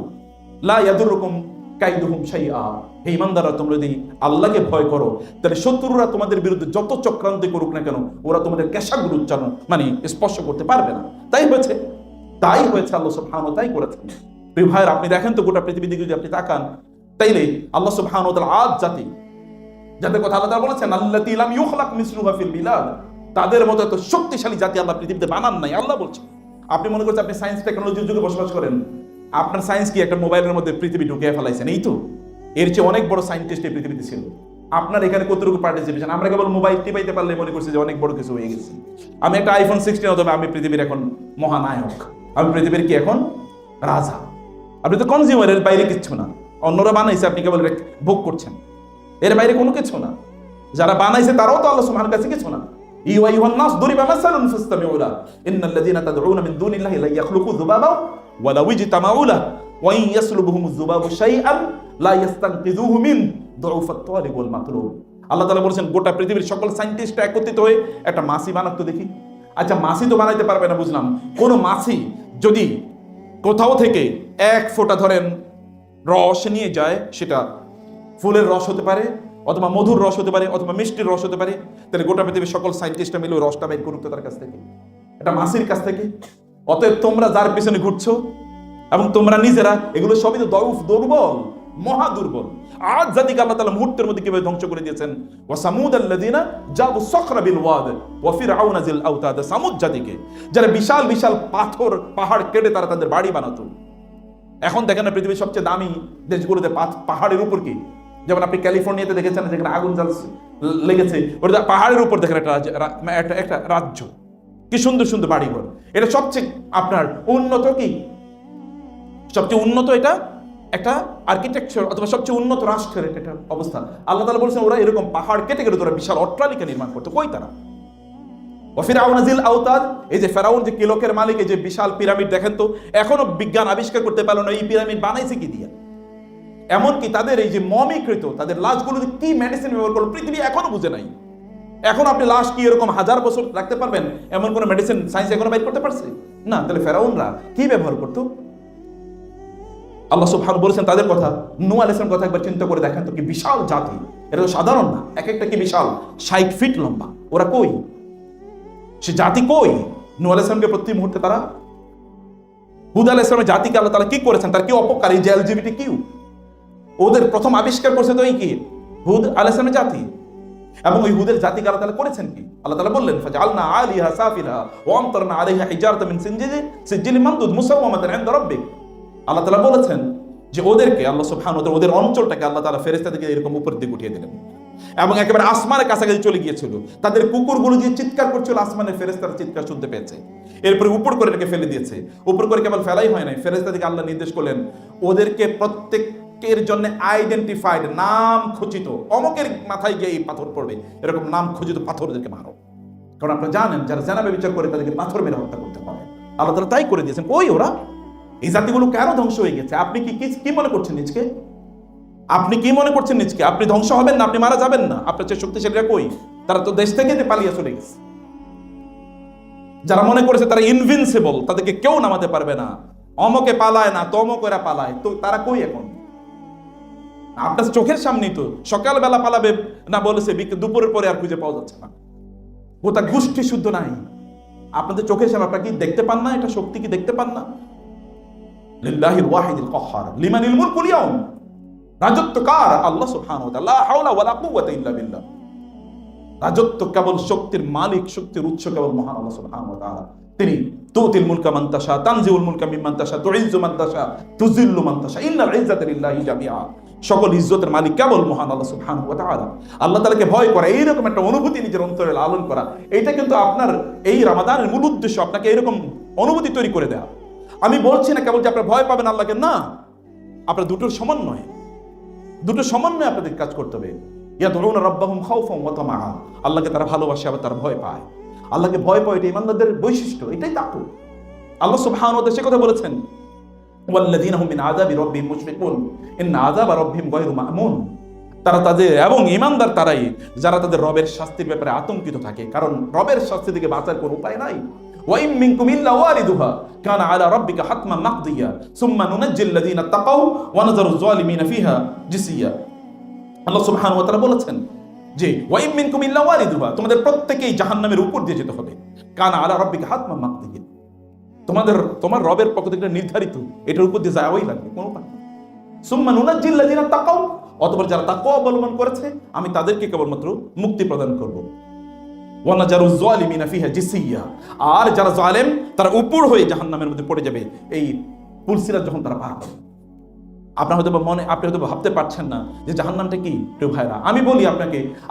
লা ইয়াদুররুকুম কাইদুহুম শাইআ। হে ঈমানদাররা, তোমরা যদি আল্লাহকে ভয় করো, তাহলে শত্রুরা তোমাদের বিরুদ্ধে যত চক্রান্ত করুক না কেন, ওরা তোমাদের কেশাগুলো উচ্চারণ মানে স্পর্শ করতে পারবে না। তাই হয়েছে আল্লাহ সুবহানাহু ওয়া তাআলা তাই করেছেন। প্রিয় ভাইয়ের, আপনি দেখেন তো গোটা পৃথিবীর দিকে যদি আপনি তাকান, তাইলে আল্লাহ সুবহানাহু ওয়া তাআলা আদ জাতি, যাদের কথা আল্লাহ তাআলা বলেছেন, আল্লাতী লাম ইউখলাক মিসলুহা ফিল বিলাদ, তাদের মতো এত শক্তিশালী জাতি আল্লাহ পৃথিবীতে বানান নাই। আল্লাহ বলছেন, আপনি মনে করছেন আপনি সায়েন্স টেকনোলজির যুগে বসবাস করেন, আপনার সায়েন্স কি একটা মোবাইলের মধ্যে পৃথিবী ঢুকিয়ে ফেলাইছেন? এই তো, এর চেয়ে অনেক বড় সায়েন্টিস্ট এই পৃথিবীতে ছিল। আপনার এখানে কতটুকু পার্টিসিপেশন? আমরা কেবল মোবাইল টিপাইতে পারলে মনে করছি যে অনেক বড় কিছু হয়ে গেছে। আমি একটা আইফোন 16 অথবা আমি পৃথিবীর এখন মহানায়ক, আমি পৃথিবীর কি এখন রাজা। আপনি তো কনজিউমারের বাইরে কিচ্ছু না, অন্যরা বানাইছে, আপনি কেবল ভোগ করছেন, এর বাইরে কোনো কিছু না। যারা বানাইছে তারাও তো আল্লাহ সুবহানাহু কাছে কিছু না। ইয়া আইয়ুহান নাস দুরিবা মাসালুন ফাসতামিউ লাহু ইন্নাল্লাযীনা তাদউনা মিন দুনিল্লাহি লা ইয়াখলুকু যুবাবা ওয়া লাউ ইজতামাউ লাহু ওয়া ইন ইয়াসলুবহুমুয যুবাবু শাইআন লা ইস্তানকিযুহু মিন দুউফাত তালিব ওয়াল মাতলুব। আল্লাহ তাআলা বলেছেন, গোটা পৃথিবীর সকল সায়েন্টিস্টরা একত্রিত হয়ে একটা মাছি বানাতো দেখি। আচ্ছা, মাছি তো বানাইতে পারবে না, বুঝলাম। কোন মাছি যদি কোথাও থেকে 1 ফোঁটা ধরেন রস নিয়ে যায়, সেটা ফুলের রস হতে পারে, অথবা মধুর রস হতে পারে, অথবা মিষ্টির রস হতে পারে, তাহলে গোটা পৃথিবীর সকল সায়েন্টিস্টরা মিলে ওই রসটা বের করুক তার কাছ থেকে, এটা মাছির কাছ থেকে। অতএব তোমরা যার পিছনে ঘুরছো এবং তোমরা নিজেরা, এগুলো সবই তো দুর্বল, মহা দুর্বল। আজ জাতিকে আল্লাহ তাআলা মুহূর্তের মধ্যে কিভাবে ধ্বংস করে দিয়েছেন। ওয়া সামুদাল্লাযিনা জাবু সখরা বিল ওয়াদ ওয়া ফিরআউনা জিল আওতাদ। সামুদ জাতিকে, যারা বিশাল বিশাল পাহাড় কেটে তারা তাদের বাড়ি বানাতো। এখন দেখেন না পৃথিবীর সবচেয়ে দামি দেশগুলোতে পাহাড়ের উপর কি, যেমন আপনি ক্যালিফোর্নিয়াতে দেখেছেন যেখানে আগুন লেগেছে, ওটা পাহাড়ের উপর দেখেন একটা রাজ্য, কি সুন্দর সুন্দর বাড়িঘর। এটা সবচেয়ে আপনার উন্নত, কি সবচেয়ে উন্নত এটা একটা আর্কিটেকচার, অথবা সবচেয়ে উন্নত রাষ্ট্রের এটা অবস্থা। আল্লাহ তাআলা বলেছেন, ওরা এরকম পাহাড় কেটে কেটে তোরা বিশাল অট্টালিকা নির্মাণ করতো। কই তারা? ওয়া ফিরআউনা জিল আওতাদ, এই যে ফেরাউন যে কিলকের মালিক, এই যে বিশাল পিরামিড, দেখেন তো এখনো বিজ্ঞান আবিষ্কার করতে পারলো না এই পিরামিড বানাইছে কি দিয়ে। এমনকি তাদের এই যে মমিকৃত তাদের লাশগুলো কি মেডিসিন ব্যবহার করলো, পৃথিবী এখনো বুঝে নাই। এখন আপনি লাশ কি এরকম 1000 বছর রাখতে পারবেন, এমন কোন মেডিসিন সায়েন্স এখনো বাইর করতে পারছে না। তাহলে ফেরাউনরা কি ব্যবহার করতো? আল্লাহ সুবহানাহু বলেছেন তাদের কথা, নূহ আলাইহিস সালামের কথা একবার চিন্তা করে দেখেন তো, কি বিশাল জাতি, এটা তো সাধারণ না, এক একটা কি বিশাল, 60 ফিট লম্বা। ওরা কই? সে জাতি কই? নূহ আলাইহিস সালামকে প্রতি মুহূর্তে তারা, হুদ আলাইহিস সালামের জাতিকে আল্লাহ তাআলা কি করেছেন, তার কি অপকার, এই যে LGBTQ, ওদের প্রথম আবিষ্কার করছে তো এই কি হুদ আলাইহিস সালামের জাতি। এবং ওই হুদের জাতিকে আল্লাহ তাআলা করেছেন কি? আল্লাহ তাআলা বললেন, ফাজআলনা আলিহা সাফিলহা ওয়া আমতারনা আলাইহা হিজারাতাম মিন সিজিলিন মামদুদ মুসাওমাতান ইনদা রাব্বিক। আল্লাহ তাআলা বলেছেন যে ওদেরকে আল্লাহ সুবহানাহু ওয়া তাআলা ওদের অঞ্চলটাকে আল্লাহ তাআলা ফেরেশতাদেরকে এরকম উপরের দিকে উঠিয়ে দিলেন এবং একেবারে আসমানের কাছাকাছি চলে গিয়েছিল। তাদের কুকুরগুলো যে চিৎকার করছিল, আসমানের ফেরেশতারা চিৎকার শুনতে পেয়েছে। এরপরে উপর করে এটাকে ফেলে দিয়েছে। উপর করে কেবল ফেলাই হয় নাই, ফেরেশতাদেরকে আল্লাহ নির্দেশ করলেন ওদেরকে প্রত্যেকের জন্য আইডেন্টিফাইড, নাম খচিত, অমকের মাথায় গিয়ে এই পাথর পড়বে, এরকম নাম খচিত পাথর ওদেরকে মারো। কারণ আপনারা জানেন যারা জানাবে বিচার করে তাদেরকে পাথর মেরে হত্যা করতে হবে। আল্লাহ তাআলা তাই করে দিয়েছেন। কই ওরা? এই জাতিগুলো কেন ধ্বংস হয়ে গেছে? আপনি কি মনে করছেন নিজকে? আপনি কি মনে করছেন নিজকে? আপনি ধ্বংস হবেন না, আপনি মারা যাবেন না। আপনার চেয়ে শক্তিশালীরা কই? তারা তো দেশ থেকে পালিয়ে চলে গেছে। যারা মনে করেছে তারা ইনভিনসিবল, তাদেরকে কেউ নামাতে পারবে না, অমকে পালায় না, তমকেরা পালায়, তো তারা কই এখন? আপনার চোখের সামনেই তো সকালবেলা পালাবে না বলেছে, দুপুরের পরে আর খুঁজে পাওয়া যাচ্ছে না। গোটা গোষ্ঠী শুদ্ধ নাই আপনাদের চোখের সামনে। আপনারা কি দেখতে পান না? এটা শক্তি কি দেখতে পান না? লিল্লাহিল ওয়াহিদিল কাহ্হার লিমানিল মুলকুল ইয়াউম। রাজত্ব কার? আল্লাহ সুবহানাহু ওয়া তাআলা। লা হাওলা ওয়ালা কুওয়াতা ইল্লা বিল্লাহ। রাজত্ব কেবল শক্তির মালিক, শক্তির উৎস কেবল মহান আল্লাহ সুবহানাহু ওয়া তাআলা। তিনি তুতিল মুলকা মান তাশা, তানজিউল মুলকা মিম্মান তাশা, তুইজ্জু মান তাশা, তুযিল্লু মান তাশা, ইন্নাল ইজ্জাতা লিল্লাহি জামিআ। সকল ইজ্জতের মালিক কেবল মহান আল্লাহ সুবহানাহু ওয়া তাআলা। আল্লাহ তাআলাকে ভয় করা, এইরকম একটা অনুভূতি নিজের অন্তরে লালন করা, এটা কিন্তু আপনার এই রমাদানের মূল উদ্দেশ্য, আপনাকে এরকম অনুভূতি তৈরি করে দেয়া। আমি বলছি না কেবল যে আপনারা ভয় পাবেন আল্লাহকে, না, আপনার দুটোর সমন্বয় আপনাদের কাজ করতে হবে। ইয়াদউনা রাব্বাহুম খাউফান ওয়া তামাআ। আল্লাহকে তারা ভালোবাসে, আবার তারা ভয় পায়। আল্লাহকে ভয় পায়, এটা ঈমানদারদের বৈশিষ্ট্য, এটাই তাকওয়া। আল্লাহ সুবহানাহু ওয়া তাআলা সে কথা বলেছেন, ওয়াল্লাযীনা হুম মিন আযাবি রাব্বিহিম মুশফিকুন ইন্না আযাবা রাব্বিহিম গায়রু মা'মুন। তারা তাদের, এবং ঈমানদার তারাই যারা তাদের রবের শাস্তির ব্যাপারে আতঙ্কিত থাকে, কারণ রবের শাস্তি থেকে বাঁচার কোনো উপায় নাই। ওয়া ইম মিনকুম ইল্লা ওয়ারিদুহা কানা আলা রাব্বিকা হাতমান মাকদিয়া সুম্মা নুনাজ্জিল লাযীনা তাকাউ ওয়া নাযারু যালিমিনা ফিহা জিসিয়া। আল্লাহ সুবহানাহু ওয়া তাআলা বলেছেন যে ওয়া ইম মিনকুম ইল্লা ওয়ারিদুহা, তোমাদের প্রত্যেকেই জাহান্নামের উপর দিয়ে যেতে হবে। কানা আলা রাব্বিকা হাতমান মাকদিয়া, তোমার রবের পক্ষ থেকে নির্ধারিত, এটার উপর দিয়ে যাওয়াই লাগবে, কোনো উপায় নেই। সুম্মা নুনাজ্জিল লাযীনা তাকাউ, অতঃপর যারা তাকওয়া অবলম্বন করেছে আমি তাদেরকে কেবলমাত্র মুক্তি প্রদান করব। ওয়া নাযারু যালিমিনা ফিহা জিসিয়া, আর যারা জালেম তারা উপর হয়ে জাহান্নামের মধ্যে পড়ে যাবে এই পুলসিরাত যখন তারা পার হবে। আপনি হয়তো ভাবতে পারছেন না যে জাহান্নামটা কি। প্রিয় ভাইরা, আমি বলি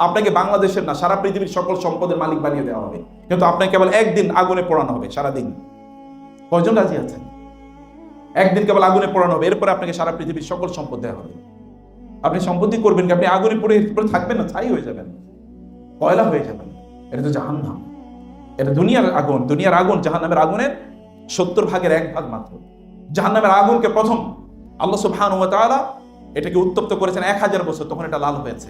আপনাকে বাংলাদেশের না, সারা পৃথিবীর সকল সম্পদের মালিক বানিয়ে দেওয়া হবে, কিন্তু আপনাকে কেবল একদিন আগুনে পোড়ানো হবে সারাদিন। কয়জন রাজি আছেন? একদিন কেবল আগুনে পোড়ানো হবে, এরপরে আপনাকে সারা পৃথিবীর সকল সম্পদ দেওয়া হবে। আপনি সম্পত্তি করবেন কি? আপনি আগুনে পড়ে এরপরে থাকবেন না, ছাই হয়ে যাবেন, কয়লা হয়ে যাবেন। এটা তো জাহান্নাম, এটা দুনিয়ার আগুন। জাহান্নামের আগুনের 70 ভাগের 1 ভাগ মাত্র। জাহান্নামের আগুনকে প্রথম আল্লাহ সুবহানাহু ওয়া তাআলা এটাকে উত্তপ্ত করেছেন 1000 বছর, তখন এটা লাল হয়েছে।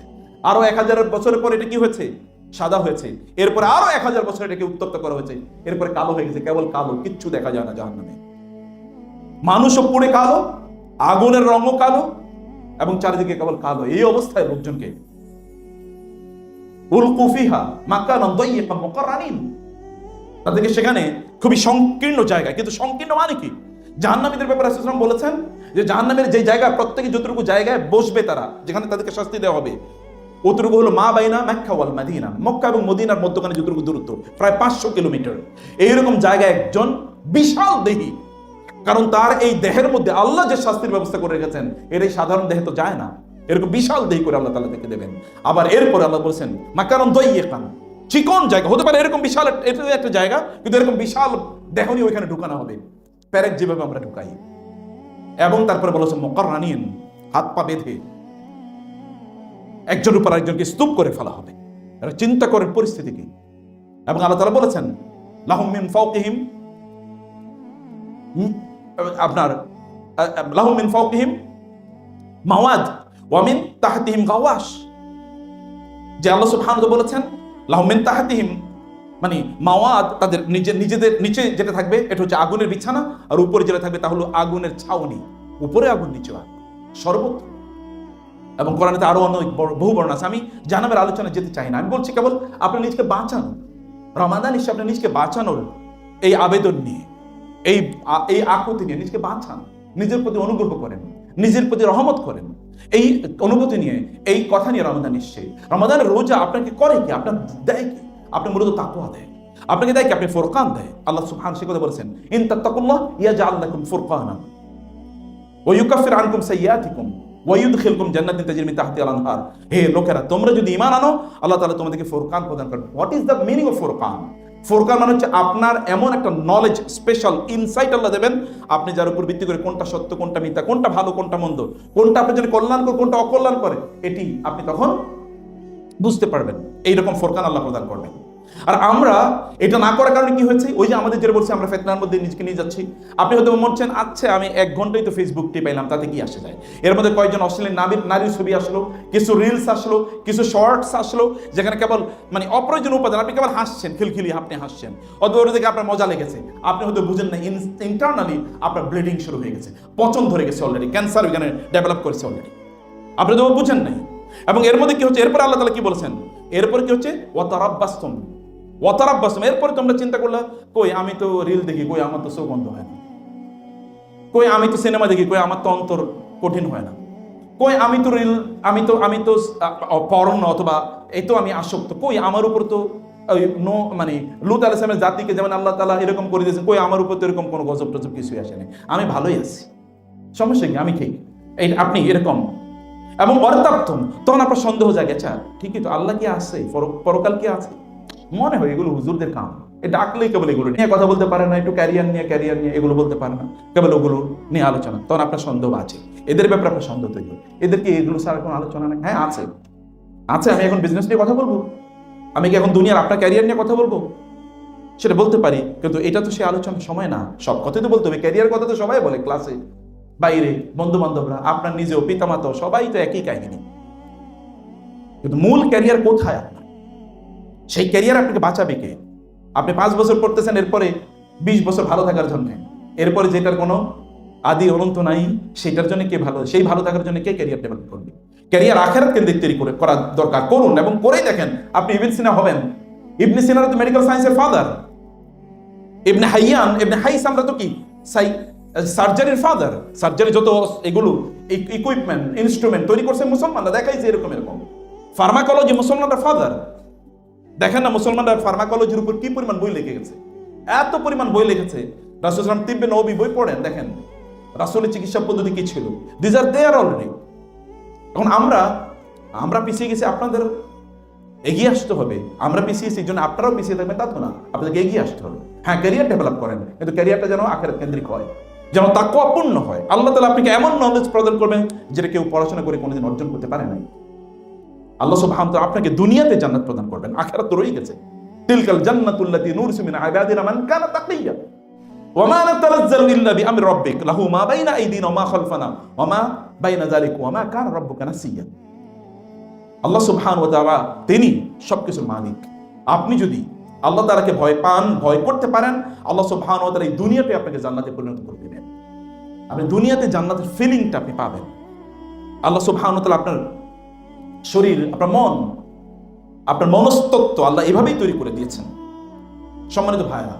আরো 1000 বছরের পর এটা কি হয়েছে? সাদা হয়েছে। এরপরে আরো 1000 বছর এটাকে উত্তপ্ত করা হয়েছে, এরপরে কালো হয়ে গেছে, কেবল কালো, কিচ্ছু দেখা যায় না জাহান্নামে। মানুষও পুড়ে কালো, আগুনের রঙও কালো, এবং চারিদিকে কেবল কালো। এই অবস্থায় লোকজনকে উলকু ফিহা মাকানান দায়্যিকান মুকাররানিন, তাদেরকে সেখানে খুবই সংকীর্ণ জায়গায়, কিন্তু সংকীর্ণ মানে কি? জাহান্নামীদের ব্যাপারে রাসূল সাল্লাল্লাহু আলাইহি ওয়াসাল্লাম বলেছেন যে জাহান্নামের যে জায়গা, প্রত্যেকে যতটুকু জায়গায় বসবে তারা, যেখানে তাদেরকে শাস্তি দেওয়া হবে, অতটুকু হলো মা বাইনা মক্কা ওয়াল মদিনা, মক্কা এবং মদিনার মধ্যখানে যতটুকু দূরত্ব, প্রায় 500 কিলোমিটার। এইরকম জায়গায় একজন বিশাল দেহী, কারণ তার এই দেহের মধ্যে আল্লাহ যে শাস্তির ব্যবস্থা করে রেখেছেন, এর এই সাধারণ দেহে তো যায় না, এরকম বিশাল দেহী করে আল্লাহ তাআলা দেখে দেবেন। আবার এরপরে আল্লাহ বলেছেন মাকানান দায়্যিকান, চিকন জায়গা হতে পারে, এরকম বিশাল একটা জায়গা, কিন্তু এরকম বিশাল দেহ নিয়ে ওইখানে ঢুকানো হবে, প্যারেক যেভাবে আমরা ঢুকাই। এবং তারপরে বলেছেন মুকাররানিন, হাত পা বেঁধে একজন উপর আরেকজনকে স্তূপ করে ফেলা হবে। চিন্তা করেন পরিস্থিতি কি। এবং আল্লাহ তাআলা বলেছেন লাহুম মিন ফাওকিহিম, লাহুম মিন ফাওকিহিম মাওয়াদ ওয়া মিন তাহতিহিম গাওয়াশ। যে আল্লাহ সুবহানাহু ওয়া তাআলা বলেছেন লাহুম মিন তাহতিহিম, মানে মাওয়াদ, তাদের নিজেদের নিচে যেটা থাকবে এটা হচ্ছে আগুনের বিছানা, আর উপরে যেটা থাকবে তা হলো আগুনের ছাউনি। উপরে আগুন, নিচে আগুন, সর্বত্র। এবং কোরআনেতে আরো অনেক বহু বর্ণনা আছে। আমি জাহান্নামের আলোচনায় যেতে চাই না, আমি বলছি কেবল আপনি নিজকে বাঁচানো, রমাদান হিসেবে আপনি নিজকে বাঁচানোর এই আবেদন নিয়ে, এই আকুতি নিয়ে নিজকে বাঁচান, নিজের প্রতি অনুগ্রহ করেন, নিজের প্রতি রহমত করেন। এই অনুভূতি নিয়ে, এই কথা নিয়ে রমাদান এসছে। রমাদানের রোজা আপনাকে করে কি? আপনার দেয় কি? আপনি মূলত তাকওয়া দেয়, আপনাকে দেয় কি? আপনি ফুরকান দেয়। আল্লাহ সুবহানাহু সে কথা বলেছেন ইন তাত্তাকুল্লাহ ইয়াজআল লাকুম ফুরকানা, ওয়া ইউকাফির আনকুম সাইয়্যাতিকুম ওয়া ইউদখিলকুম জান্নাতিন তাজরি মিন তাহতিহাল আনহার। হে লোকেরা, তোমরা যদি ঈমান আনো, আল্লাহ তাআলা তোমাদেরকে ফুরকান প্রদান করবেন। What is the meaning of Furqan? Furqan মানে হচ্ছে আপনার এমন একটা নলেজ, স্পেশাল ইনসাইট আল্লাহ দেবেন, আপনি যার উপর ভিত্তি করে কোনটা সত্য, কোনটা মিথ্যা, কোনটা ভালো, কোনটা মন্দ, কোনটা আপনার জন্য কল্যাণকর, কোনটা অকল্যাণ করে, এটি আপনি তখন বুঝতে পারবেন। এইরকম ফুরকান আল্লাহ প্রদান করবেন। আর আমরা এটা না করার কারণে কি হয়েছে? ওই যে আমাদের যেটা বলছি, আমরা ফিতনার মধ্যে নিজেকে নিয়ে যাচ্ছি। আপনি হয়তো বলছেন, আচ্ছা আমি 1 ঘন্টাই তো ফেসবুক টিপাইলাম, তাতে কি আসে যায়? এর মধ্যে কয়েকজন অশ্লীল নারীর ছবি আসলো, কিছু রিলস আসলো, কিছু শর্টস আসলো, যেখানে কেবল মানে অপ্রয়োজনীয় উপাদান, আপনি কেবল হাসছেন, খিলখিলি আপনি হাসছেন, অথবা ওটা দেখে আপনার মজা লেগেছে, আপনি হয়তো বুঝেন না ইন্টারনালি আপনার ব্লিডিং শুরু হয়ে গেছে, পচন ধরে গেছে অলরেডি, ক্যান্সার ওইখানে ডেভেলপ করেছে অলরেডি, আপনি তো বুঝেন নাই। এবং এর মধ্যে কি হচ্ছে, এরপরে আল্লাহ তাআলা কি বলেছেন? এরপরে কি হচ্ছে? ওয়াতারাব্বাসতুম। এরপরে তোমরা চিন্তা করলা, কই আমি তো রিল দেখি, কই আমার তো চোখ বন্ধ হয় না, কই আমি তো সিনেমা দেখি, কই আমার তো অন্তর কঠিন হয় না, কই আমি তো রিল, আমি তো পরন অথবা এই তো আমি আসক্ত, কই আমার উপর তো মানে লূত আলাইহিস সালামের জাতিকে যেমন আল্লাহ তাআলা এরকম করে দিয়েছেন, কই আমার উপর তো এরকম কোনো গজব টজব কিছুই আসে না, আমি ভালোই আছি, সমস্যা কি, আমি ঠিক। এই আপনি এরকম এবং অর্থাত্তম, তখন আপনার সন্দেহ জাগে, আচ্ছা ঠিকই তো, আল্লাহ কি আছে, পরকাল কি আছে? মনে হয় এগুলো হুজুরদের কাম, এ ডাকলেই কেবল এগুলো নিয়ে কথা বলতে পারে না, একটু ক্যারিয়ার নিয়ে এগুলো বলতে পারে না, কেবল ওগুলো নিয়ে আলোচনা। তখন আপনার সন্দেহ আছে, এদের ব্যাপারে আপনার সন্দেহ তৈরি হয়, এদেরকে এগুলো ছাড়া কোনো আলোচনা নেই। হ্যাঁ আছে, আমি এখন বিজনেস নিয়ে কথা বলবো, আমি কি এখন দুনিয়ার আপনার ক্যারিয়ার নিয়ে কথা বলবো? সেটা বলতে পারি, কিন্তু এটা তো সে আলোচনার সময় না। সব কথাই তো বলতে হবে, ক্যারিয়ার কথা তো সবাই বলে, ক্লাসে, বাইরে, বন্ধু বান্ধবরা, আপনার নিজেও, পিতামাতা, সবাই তো একই কাহিনী। কিন্তু মূল ক্যারিয়ার কোথায় আপনার? সেই ক্যারিয়ার আপনাকে বাঁচাবে কে? আপনি 5 বছর পড়তেছেন, এরপরে 20 বছর ভালো থাকার জন্য, এরপরে যেটার কোনো আদি অনন্ত নাই, সেটার জন্য কে ভালো, সেই ভালো থাকার জন্য কে ক্যারিয়ার ডেভেলপ করবে? ক্যারিয়ার আখিরাত কেন্দ্রিক তৈরি করা দরকার, করুন এবং করেই দেখেন। আপনি ইবনে সিনা হবেন, ইবনে সিনা তো মেডিকেল সায়েন্সের ফাদার, ইবনে হাইসামরা তো কি সার্জারির ফাদার, সার্জারি যত এগুলো ইকুইপমেন্ট, ইনস্ট্রুমেন্ট তৈরি করছে মুসলমানরা, দেখাইছে এরকম। ফার্মাকোলজি মুসলমানরা ফাদার, দেখেন না মুসলমানরা ফার্মাকোলজির উপর কি পরিমাণ বই লিখে গেছে, এত পরিমাণ বই লিখেছে। রাসূল সাল্লাল্লাহু আলাইহি ওয়াসাল্লাম তিব্বে নববী বই পড়েন, দেখেন রাসূলের চিকিৎসা পদ্ধতি কি ছিল, দিস আর দেয়ার অলরেডি। এখন আমরা পিছিয়ে গেছি, আপনাদের এগিয়ে আসতে হবে। আমরা পিছিয়ে গেছি, এই জন্য আপনারাও পিছিয়ে থাকবেন তা তো না, আপনাদেরকে এগিয়ে আসতে হবে। হ্যাঁ, ক্যারিয়ার ডেভেলপ করেন, কিন্তু ক্যারিয়ারটা যেন আখিরাত কেন্দ্রিক হয়, যেন তাকওয়াপূর্ণ হয়। আল্লাহ তাআলা আপনাকে এমন নলেজ প্রদান করবেন যেটা কেউ পড়াশোনা করে কোনোদিন অর্জন করতে পারে নাই। আল্লাহ সুবহানাহু ওয়া তাআলা আপনাকে দুনিয়াতে জান্নাত প্রদান করবেন, আখিরাত তো রয়ে গেছে। তিলকাল জান্নাতুল্লাতী নুরসু মিন ইবাদিনা মান কানা তাকিয়্যা ওয়া মা নাতানাজ্জালু ইল্লা বিআমরি রাব্বিক লাহু মা বাইনা আইদিনা ওয়া মা খালফানা ওয়া মা বাইনা যালিকা ওয়া মা কানা রাব্বুকা নাসিয়্যা। আল্লাহ সুবহানাহু ওয়া তাআলা তিনি সবকিছুর মালিক। আপনি যদি আল্লাহ তাআলাকে ভয় পান, ভয় করতে পারেন, আল্লাহ সুবহানাহু ওয়া তাআলা এই দুনিয়াতে আপনাকে জান্নাতে পরিণত করে দিবেন। আপনি দুনিয়াতে জান্নাতের ফিলিংটা আপনি পাবেন। আল্লাহ সুবহানাহু ওয়া তাআলা আপনার শরীর, আপনার মন, আপনার মনস্তত্ত্ব আল্লাহ এভাবেই তৈরি করে দিয়েছেন। সম্মানিত ভাইরা,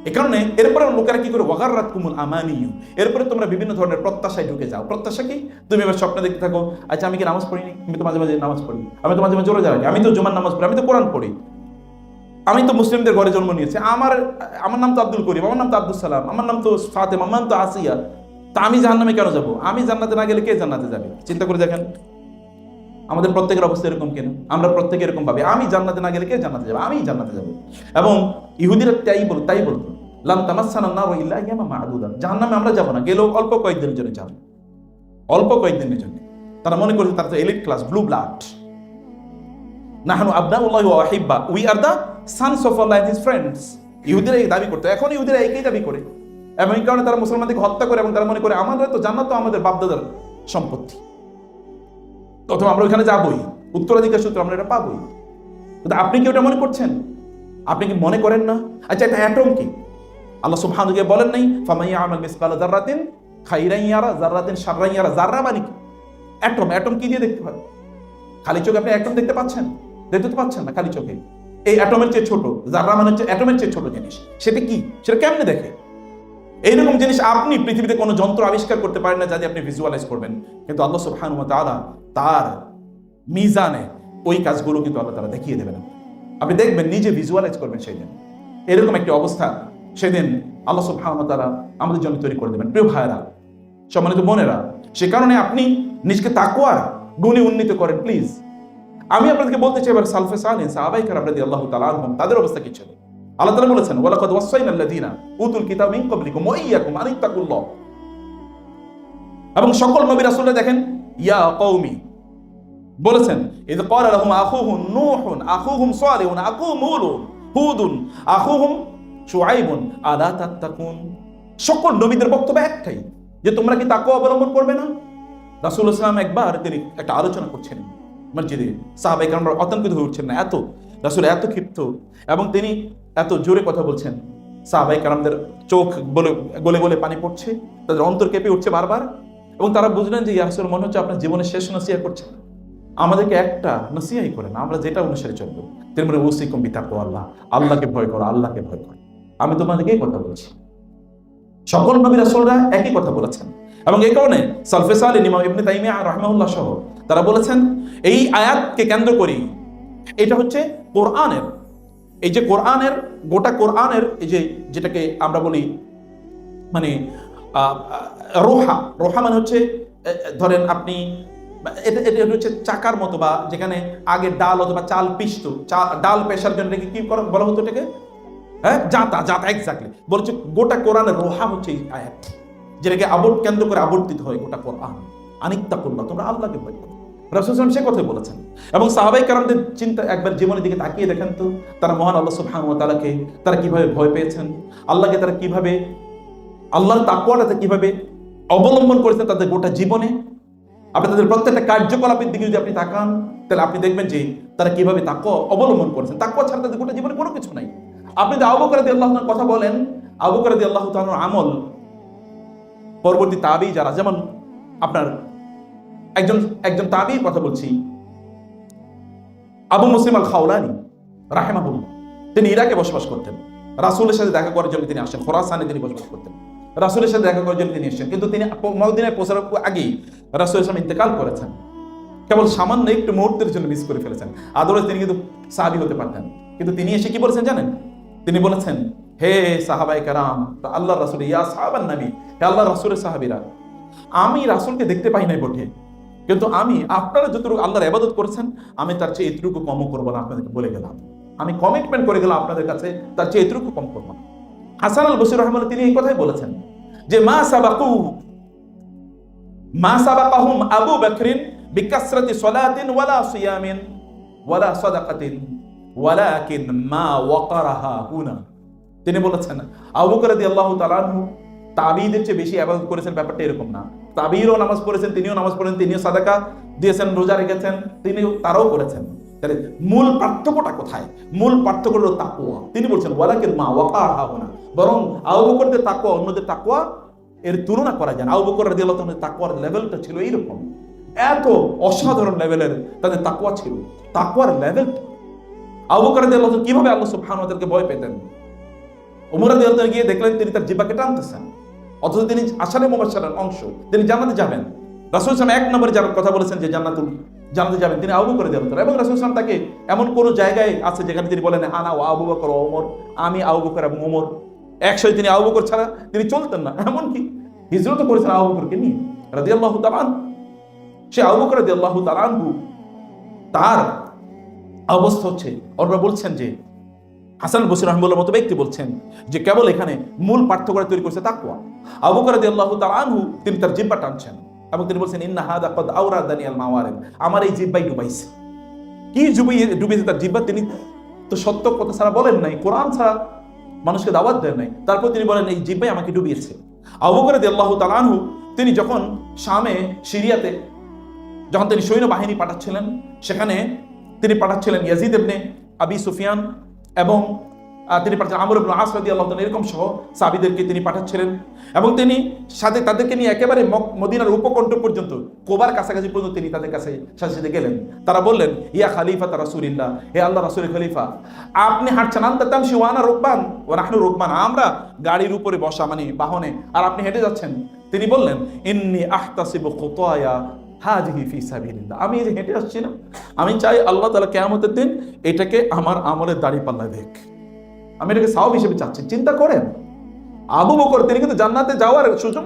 এ কারণে এরপরে লোকেরা কি করে, ওয়াগাররাতকুমুল আমানিয়্যু, এরপরে তোমরা বিভিন্ন ধরনের প্রত্যাশায় ঢুকে যাও। প্রত্যাশা কি? তুমি এবার স্বপ্ন দেখতে থাকো, আচ্ছা আমি কি নামাজ পড়িনি, আমি তো মাঝে মাঝে নামাজ পড়ি, আমি তো মাঝে মাঝে রোজা রাখি, আমি তো জুমার নামাজ পড়ি, আমি তো কোরআন পড়ি, আমি তো মুসলিমদের ঘরে জন্ম নিয়েছি, আমার নাম তো আব্দুল করিম, আমার নাম তো আব্দুল সালাম, আমার নাম তো ফাতেমা, আমার নাম তো আসিয়া, তা আমি জাহান্নামে কেন যাব? আমি জান্নাতে না গেলে কে জান্নাতে যাবে? চিন্তা করে দেখেন আমাদের প্রত্যেকের অবস্থা এরকম কেন? আমরা প্রত্যেকে এরকম ভাবে, আমি জান্নাতে না গেলে কে জান্নাতে যাবে? আমি জান্নাতে যাব। এবং ইহুদিরা তাই বলতো, লাম তামাসসানান নারু ইল্লা আইয়ামান মা'দুদা, জাহান্নামে আমরা যাব না, গেলেও অল্প কয়েকদিনের জন্য যাব, অল্প কয়েকদিনের জন্য। তারা মনে করছে তারা তো এলিট ক্লাস, ব্লু ব্লাড। নাহনু আবনাউল্লাহি ওয়া আহিব্বা, we are the sons of Allah and his friends. ইহুদিরা এই দাবি করতো, এখন ইহুদিরা একই দাবি করে, এবং এই কারণে তারা মুসলমানদেরকে হত্যা করে, এবং তারা মনে করে আমাদের তো জান্নাত তো আমাদের বাপদাদার সম্পত্তি, অথবা আমরা ওইখানে যাবই, উত্তরাধিকার সূত্রে আমরা এটা পাবোই। কিন্তু আপনি কি ওটা মনে করছেন? আপনি কি মনে করেন না? আচ্ছা, একটা অ্যাটম কি? আল্লাহ সুবহানাহু ওয়া তাআলা বলেন নাই ফামান ইয়ামাল মিসকালা যাররাতিন খাইরান ইয়ারা যাররাতিন শাররান ইয়ারা? যাররা মানে কি? অ্যাটম কি দিয়ে দেখতে হয়? খালি চোখে আপনি অ্যাটম দেখতে পাচ্ছেন? দেখতে তো পাচ্ছেন না খালি চোখে। এই অ্যাটমের চেয়ে ছোট, যাররা মানে হচ্ছে অ্যাটমের চেয়ে ছোট জিনিস। সেটা কি? সেটা কেমনে দেখে? এইরকম জিনিস আপনি পৃথিবীতে কোনো যন্ত্র আবিষ্কার করতে পারেন না যাতে আপনি ভিজুয়ালাইজ করবেন, কিন্তু আল্লাহ সুবহানাহু ওয়া তাআলা তার মিজানে ওই কাজগুলো কিন্তু আল্লাহ তাআলা দেখিয়ে দেবেন। আপনি দেখবেন, নিজে ভিজুয়ালাইজ করবেন সেদিন। এরকম একটি অবস্থা সেদিন আল্লাহ সুবহানাহু ওয়া তাআলা আমাদের জন্য তৈরি করে দেবেন। প্রিয় ভাইরা, সম্মানিত বোনেরা, সে কারণে আপনি নিজকে তাকওয়ার গুণে উন্নীত করেন প্লিজ। আমি আপনাদেরকে বলতে চাই এবার সালফে সালেহিন সাহাবায়ে কেরাম রাদিয়াল্লাহু তাআলা আনহুম তাদের অবস্থা কি ছিল। আল্লাহ তাআলা বলেছেন, ওয়ালাকাদ ওয়াসাইনাল লাযিনা উতুল কিতাব মিন ক্বাবলিকুম ওয়া ইয়্যাকুম আন ইত্তাকুল্লাহ। এবং সকল নবী রাসূলরা দেখেন ইয়া কওমি বলেছেন, ইয ক্বালা লাহুম আখুহুম নূহুন আখুহুম সালিহুন আখুহুম হুদুন আখুহুম শুআইবুন আলা তাত্তাকুন। সকল নবীদের বক্তব্য একটাই, যে তোমরা কি তাকওয়া অবলম্বন করবে না? রাসূলুল্লাহ সাল্লাল্লাহু আলাইহি ওয়াসাল্লাম একবার তিনি একটা আলোচনা করছেন মসজিদে, সাহাবায়ে কেরামরা আতঙ্কিত হয়ে উঠছেন না, এত রাসূল এত ক্ষিপ্ত এবং তিনি এত জোরে কথা বলছেন, সাহাবায়ে কেরামদের চোখ গলে গলে পানি পড়ছে, তাদের অন্তর কেঁপে উঠছে বারবার। এবং তারা বুঝলেন যে ইয়া রাসূল, মনে হচ্ছে আপনার জীবনের শেষ নসিহত করছেন, আমাদেরকে একটা নসিহাই করেন, আমরা যেটা অনুসারে চলবো। তিনি বলে, উসিকুম বিতাকওয়াল্লাহ, আল্লাহকে ভয় করো, আল্লাহকে ভয় করো। আমি তোমাদেরকে এই কথা বলছি। সকল নবী রাসূলরা একই কথা বলেছেন এবং এই কারণে সালফে সালেহিন ইমাম ইবনে তাইমিয়া রাহিমাহুল্লাহ সহ তারা বলেছেন এই আয়াতকে কেন্দ্র করি, এটা হচ্ছে কোরআনের, এই যে কোরআনের গোটা কোরআনের এই যে যেটাকে আমরা বলি মানে রোহা মানে হচ্ছে ধরেন আপনি এটা হচ্ছে চাকার মতো, বা যেখানে আগে ডাল অথবা চাল পিষতো, ডাল পেশার জন্য কি বলা হতো এটাকে, হ্যাঁ জাতা এক্স্যাক্টলি বলছে। গোটা কোরআনের রোহা হচ্ছে এই আয়াত, যেটাকে কেন্দ্র করে আবর্তিত হয় গোটা কোরআন। আনিত্তাকুল্লাহ, তোমরা আল্লাহকে ভয় করো। রাসূল সাল্লাল্লাহু আলাইহি ওয়াসাল্লাম সে কথাই বলেছেন। এবং সাহাবায়ে কেরামদের চিন্তা একবার জীবনের দিকে তাকিয়ে দেখেন তো, তারা মহান আল্লাহ সুবহানাহু ওয়া তাআলাকে তারা কিভাবে ভয় পেয়েছেন, আল্লাহকে তারা কিভাবে, আল্লাহর তাকওয়াটাকে কিভাবে অবলম্বন করেছেন তাদের গোটা জীবনে। আপনি তাদের প্রত্যেকটা কার্যকলাপের দিকে যদি আপনি তাকান, তাহলে আপনি দেখবেন যে তারা কিভাবে তাকওয়া অবলম্বন করেছেন। তাকওয়া ছাড়া তাদের গোটা জীবনে কোনো কিছু নাই। আপনি যদি আবু বকর রাদিয়াল্লাহু তাআলার কথা বলেন, আবু বকর রাদিয়াল্লাহু তাআলার আমল পরবর্তী তাবী যারা, যেমন আপনার একজন তাবীর কথা বলছি, আবু মুসলিম আল খাওলানি রাহিমাহুল্লাহ, তিনি ইরাকে বসবাস করতেন। রাসূলের সাথে দেখা করার জন্য তিনি আসেন, খোরাসানে তিনি বসবাস করতেন। রাসূলের সাথে দেখা করার জন্য তিনি এসেছেন, কিন্তু তিনি মদিনায় পৌঁছার আগেই রাসূল সাল্লাল্লাহু আলাইহি ওয়াসাল্লাম ইন্তেকাল করেছেন। কেবল সামান্য একটু মুহূর্তের জন্য মিস করে ফেলেছেন, আদরজ তিনি কিন্তু সাহাবী হতে পারতেন। কিন্তু তিনি এসে কি বলেছেন জানেন? তিনি বলেছেন, হে সাহাবায়ে কেরাম, আল্লাহর রাসূল, ইয়া সাহাবান নবী, হে আল্লাহর রাসূলের সাহাবীরা, আমি রাসূলকে দেখতে পাই নাই বটে, কিন্তু আমি আপনারা যতটুকু আল্লাহর ইবাদত করেছেন আমি তার চেয়ে এতটুকু কম করব না, আপনাদেরকে বলে গেলাম, আমি কমিটমেন্ট করে গেলাম আপনাদের কাছে, তার চেয়ে এতটুকু কম করব না। হাসান আল বসরি রাহিমাহুল্লাহ তিনি এই কথাই বলেছেন যে মা সাবাকাহুম আবু বকরিন বিকাসরাতি সালাতিন ওয়ালা সিয়ামিন ওয়ালা সাদাকাতিন ওয়ালাকিন মা ওয়াকারাহা হুনা। তিনি বলেছেন আবু বকর রাদিয়াল্লাহু তাআলা আনহু তাবিদের চেয়ে বেশি ইবাদত করেছেন, ব্যাপারটা এরকম না। তাবিরও নামাজ পড়েছেন, তিনিও নামাজ পড়েন, তিনিও সাদাকা দিয়েছেন, রোজা রেখেছেন, তিনিও তারাও করেছেন। তাহলে মূল পার্থক্যটা কোথায়? মূল পার্থক্য হলো তাকওয়া। তিনি বলছেন ওয়ালাকিন মা ওয়াকারাহা হুনা, বরং আবু বকরের তাকওয়া অন্যদের তাকওয়া এর তুলনা করা যায় না। আবু বকর রাদিয়াল্লাহু তাআলার তাকওয়ার লেভেলটা ছিল এইরকম, এত অসাধারণ লেভেলের তাদের তাকওয়া ছিল। তাকওয়ার লেভেলটা আবু বকর রাদিয়াল্লাহু তাআলা কিভাবে আল্লাহ সুবহানাহু ওয়া তাআলাকে ভয় পেতেন। ওমর রাদিয়াল্লাহু তাআলা গিয়ে দেখলেন তিনি তার জিহ্বাকে টানতেছেন, অথচ তিনি আশারে মুবাশশারার অংশ, তিনি জান্নাতে যাবেন। রাসূল সাল্লাল্লাহু আলাইহি ওয়াসাল্লাম এক নম্বরে যার কথা বলেছেন যে জান্নাতে যাবেন, তিনি আবু বকর রাদিয়াল্লাহু তাআলা। এবং রাসূল সাল্লাল্লাহু আলাইহি ওয়াসাল্লাম তাকে এমন কোন জায়গায় আছে যেখানে তিনি বলেন আনা ওয়া আবু বকর ওয়া ওমর, আমি আবু বকর এবং ওমর একসাথে, তিনি আবু বকর ছাড়া তিনি চলতেন না। এমনকি হিজরত করেছেন আবু বকরকে নিয়ে রাদিয়াল্লাহু তাআলা আনহু। সে আবু বকর রাদিয়াল্লাহু তাআলা আনহু তার অবস্থা হচ্ছে, ওরা বলছেন যে হাসান বসরি রাহিমাহুল্লাহর মতো ব্যক্তি বলছেন যে কেবল এখানে মূল পার্থক্যটা তৈরি করছে তাকওয়া। আবু বকর রাদিয়াল্লাহু তাআলা আনহু তিনি তার জিহ্বা টানছেন এবং তিনি বলছেন ইন্না হাদা ক্বাদ আওরাদানি আল মাওয়ারিদ, আমার এই জিহ্বাই ডুবাইছে। কি ডুবিয়েছে তার জিহ্বা? তিনি তো সত্য কথা ছাড়া বলেন নাই, কোরআন ছাড়া মানুষকে দাওয়াত দেন নাই, তারপর তিনি বলেন এই জিহ্বাই আমাকে ডুবিয়েছে। আবু বকর রাদিয়াল্লাহু তাআলা আনহু তিনি যখন শামে সিরিয়াতে যখন তিনি সৈন্যবাহিনী পাঠাচ্ছিলেন, সেখানে তিনি পাঠাচ্ছিলেন ইয়াজিদ ইবনে আবি সুফিয়ান এবং তিনি পাঠাচ্ছিলেন আমর ইবনে আস রাদিয়াল্লাহু তাআলা, এরকম সহ সাহাবীদেরকে তিনি পাঠাচ্ছিলেন। এবং তিনি সাথে তাদেরকে নিয়ে একেবারে মদিনার উপকণ্ঠ পর্যন্ত, কোবার কাছাকাছি পর্যন্ত তিনি তাদের কাছে সাথে সাথে গেলেন। তারা বললেন ইয়া খালিফাতা রাসূলিল্লাহ, হে আল্লাহ রাসূলের খলিফা, আপনি হাঁটছেন, আনতা তামশি ওয়া আনা রুকবান ওয়া নাহনু রুকবান, আমরা গাড়ির উপরে বসা মানে বাহনে, আর আপনি হেঁটে যাচ্ছেন। তিনি বললেন ইন্নী আহতাসিবু খুতায়া হাযিহি ফি সাবিলিল্লাহ, আমি এই যে হেঁটে আসছি না, আমি চাই আল্লাহ তাআলা কিয়ামতের দিন এটাকে আমার আমলের দাড়িপাল্লা দেখ, আমি এটাকে সওয়াব হিসেবে চাচ্ছি। চিন্তা করেন, আবু বকর তিনি কিন্তু জান্নাতে যাওয়ার সুযোগ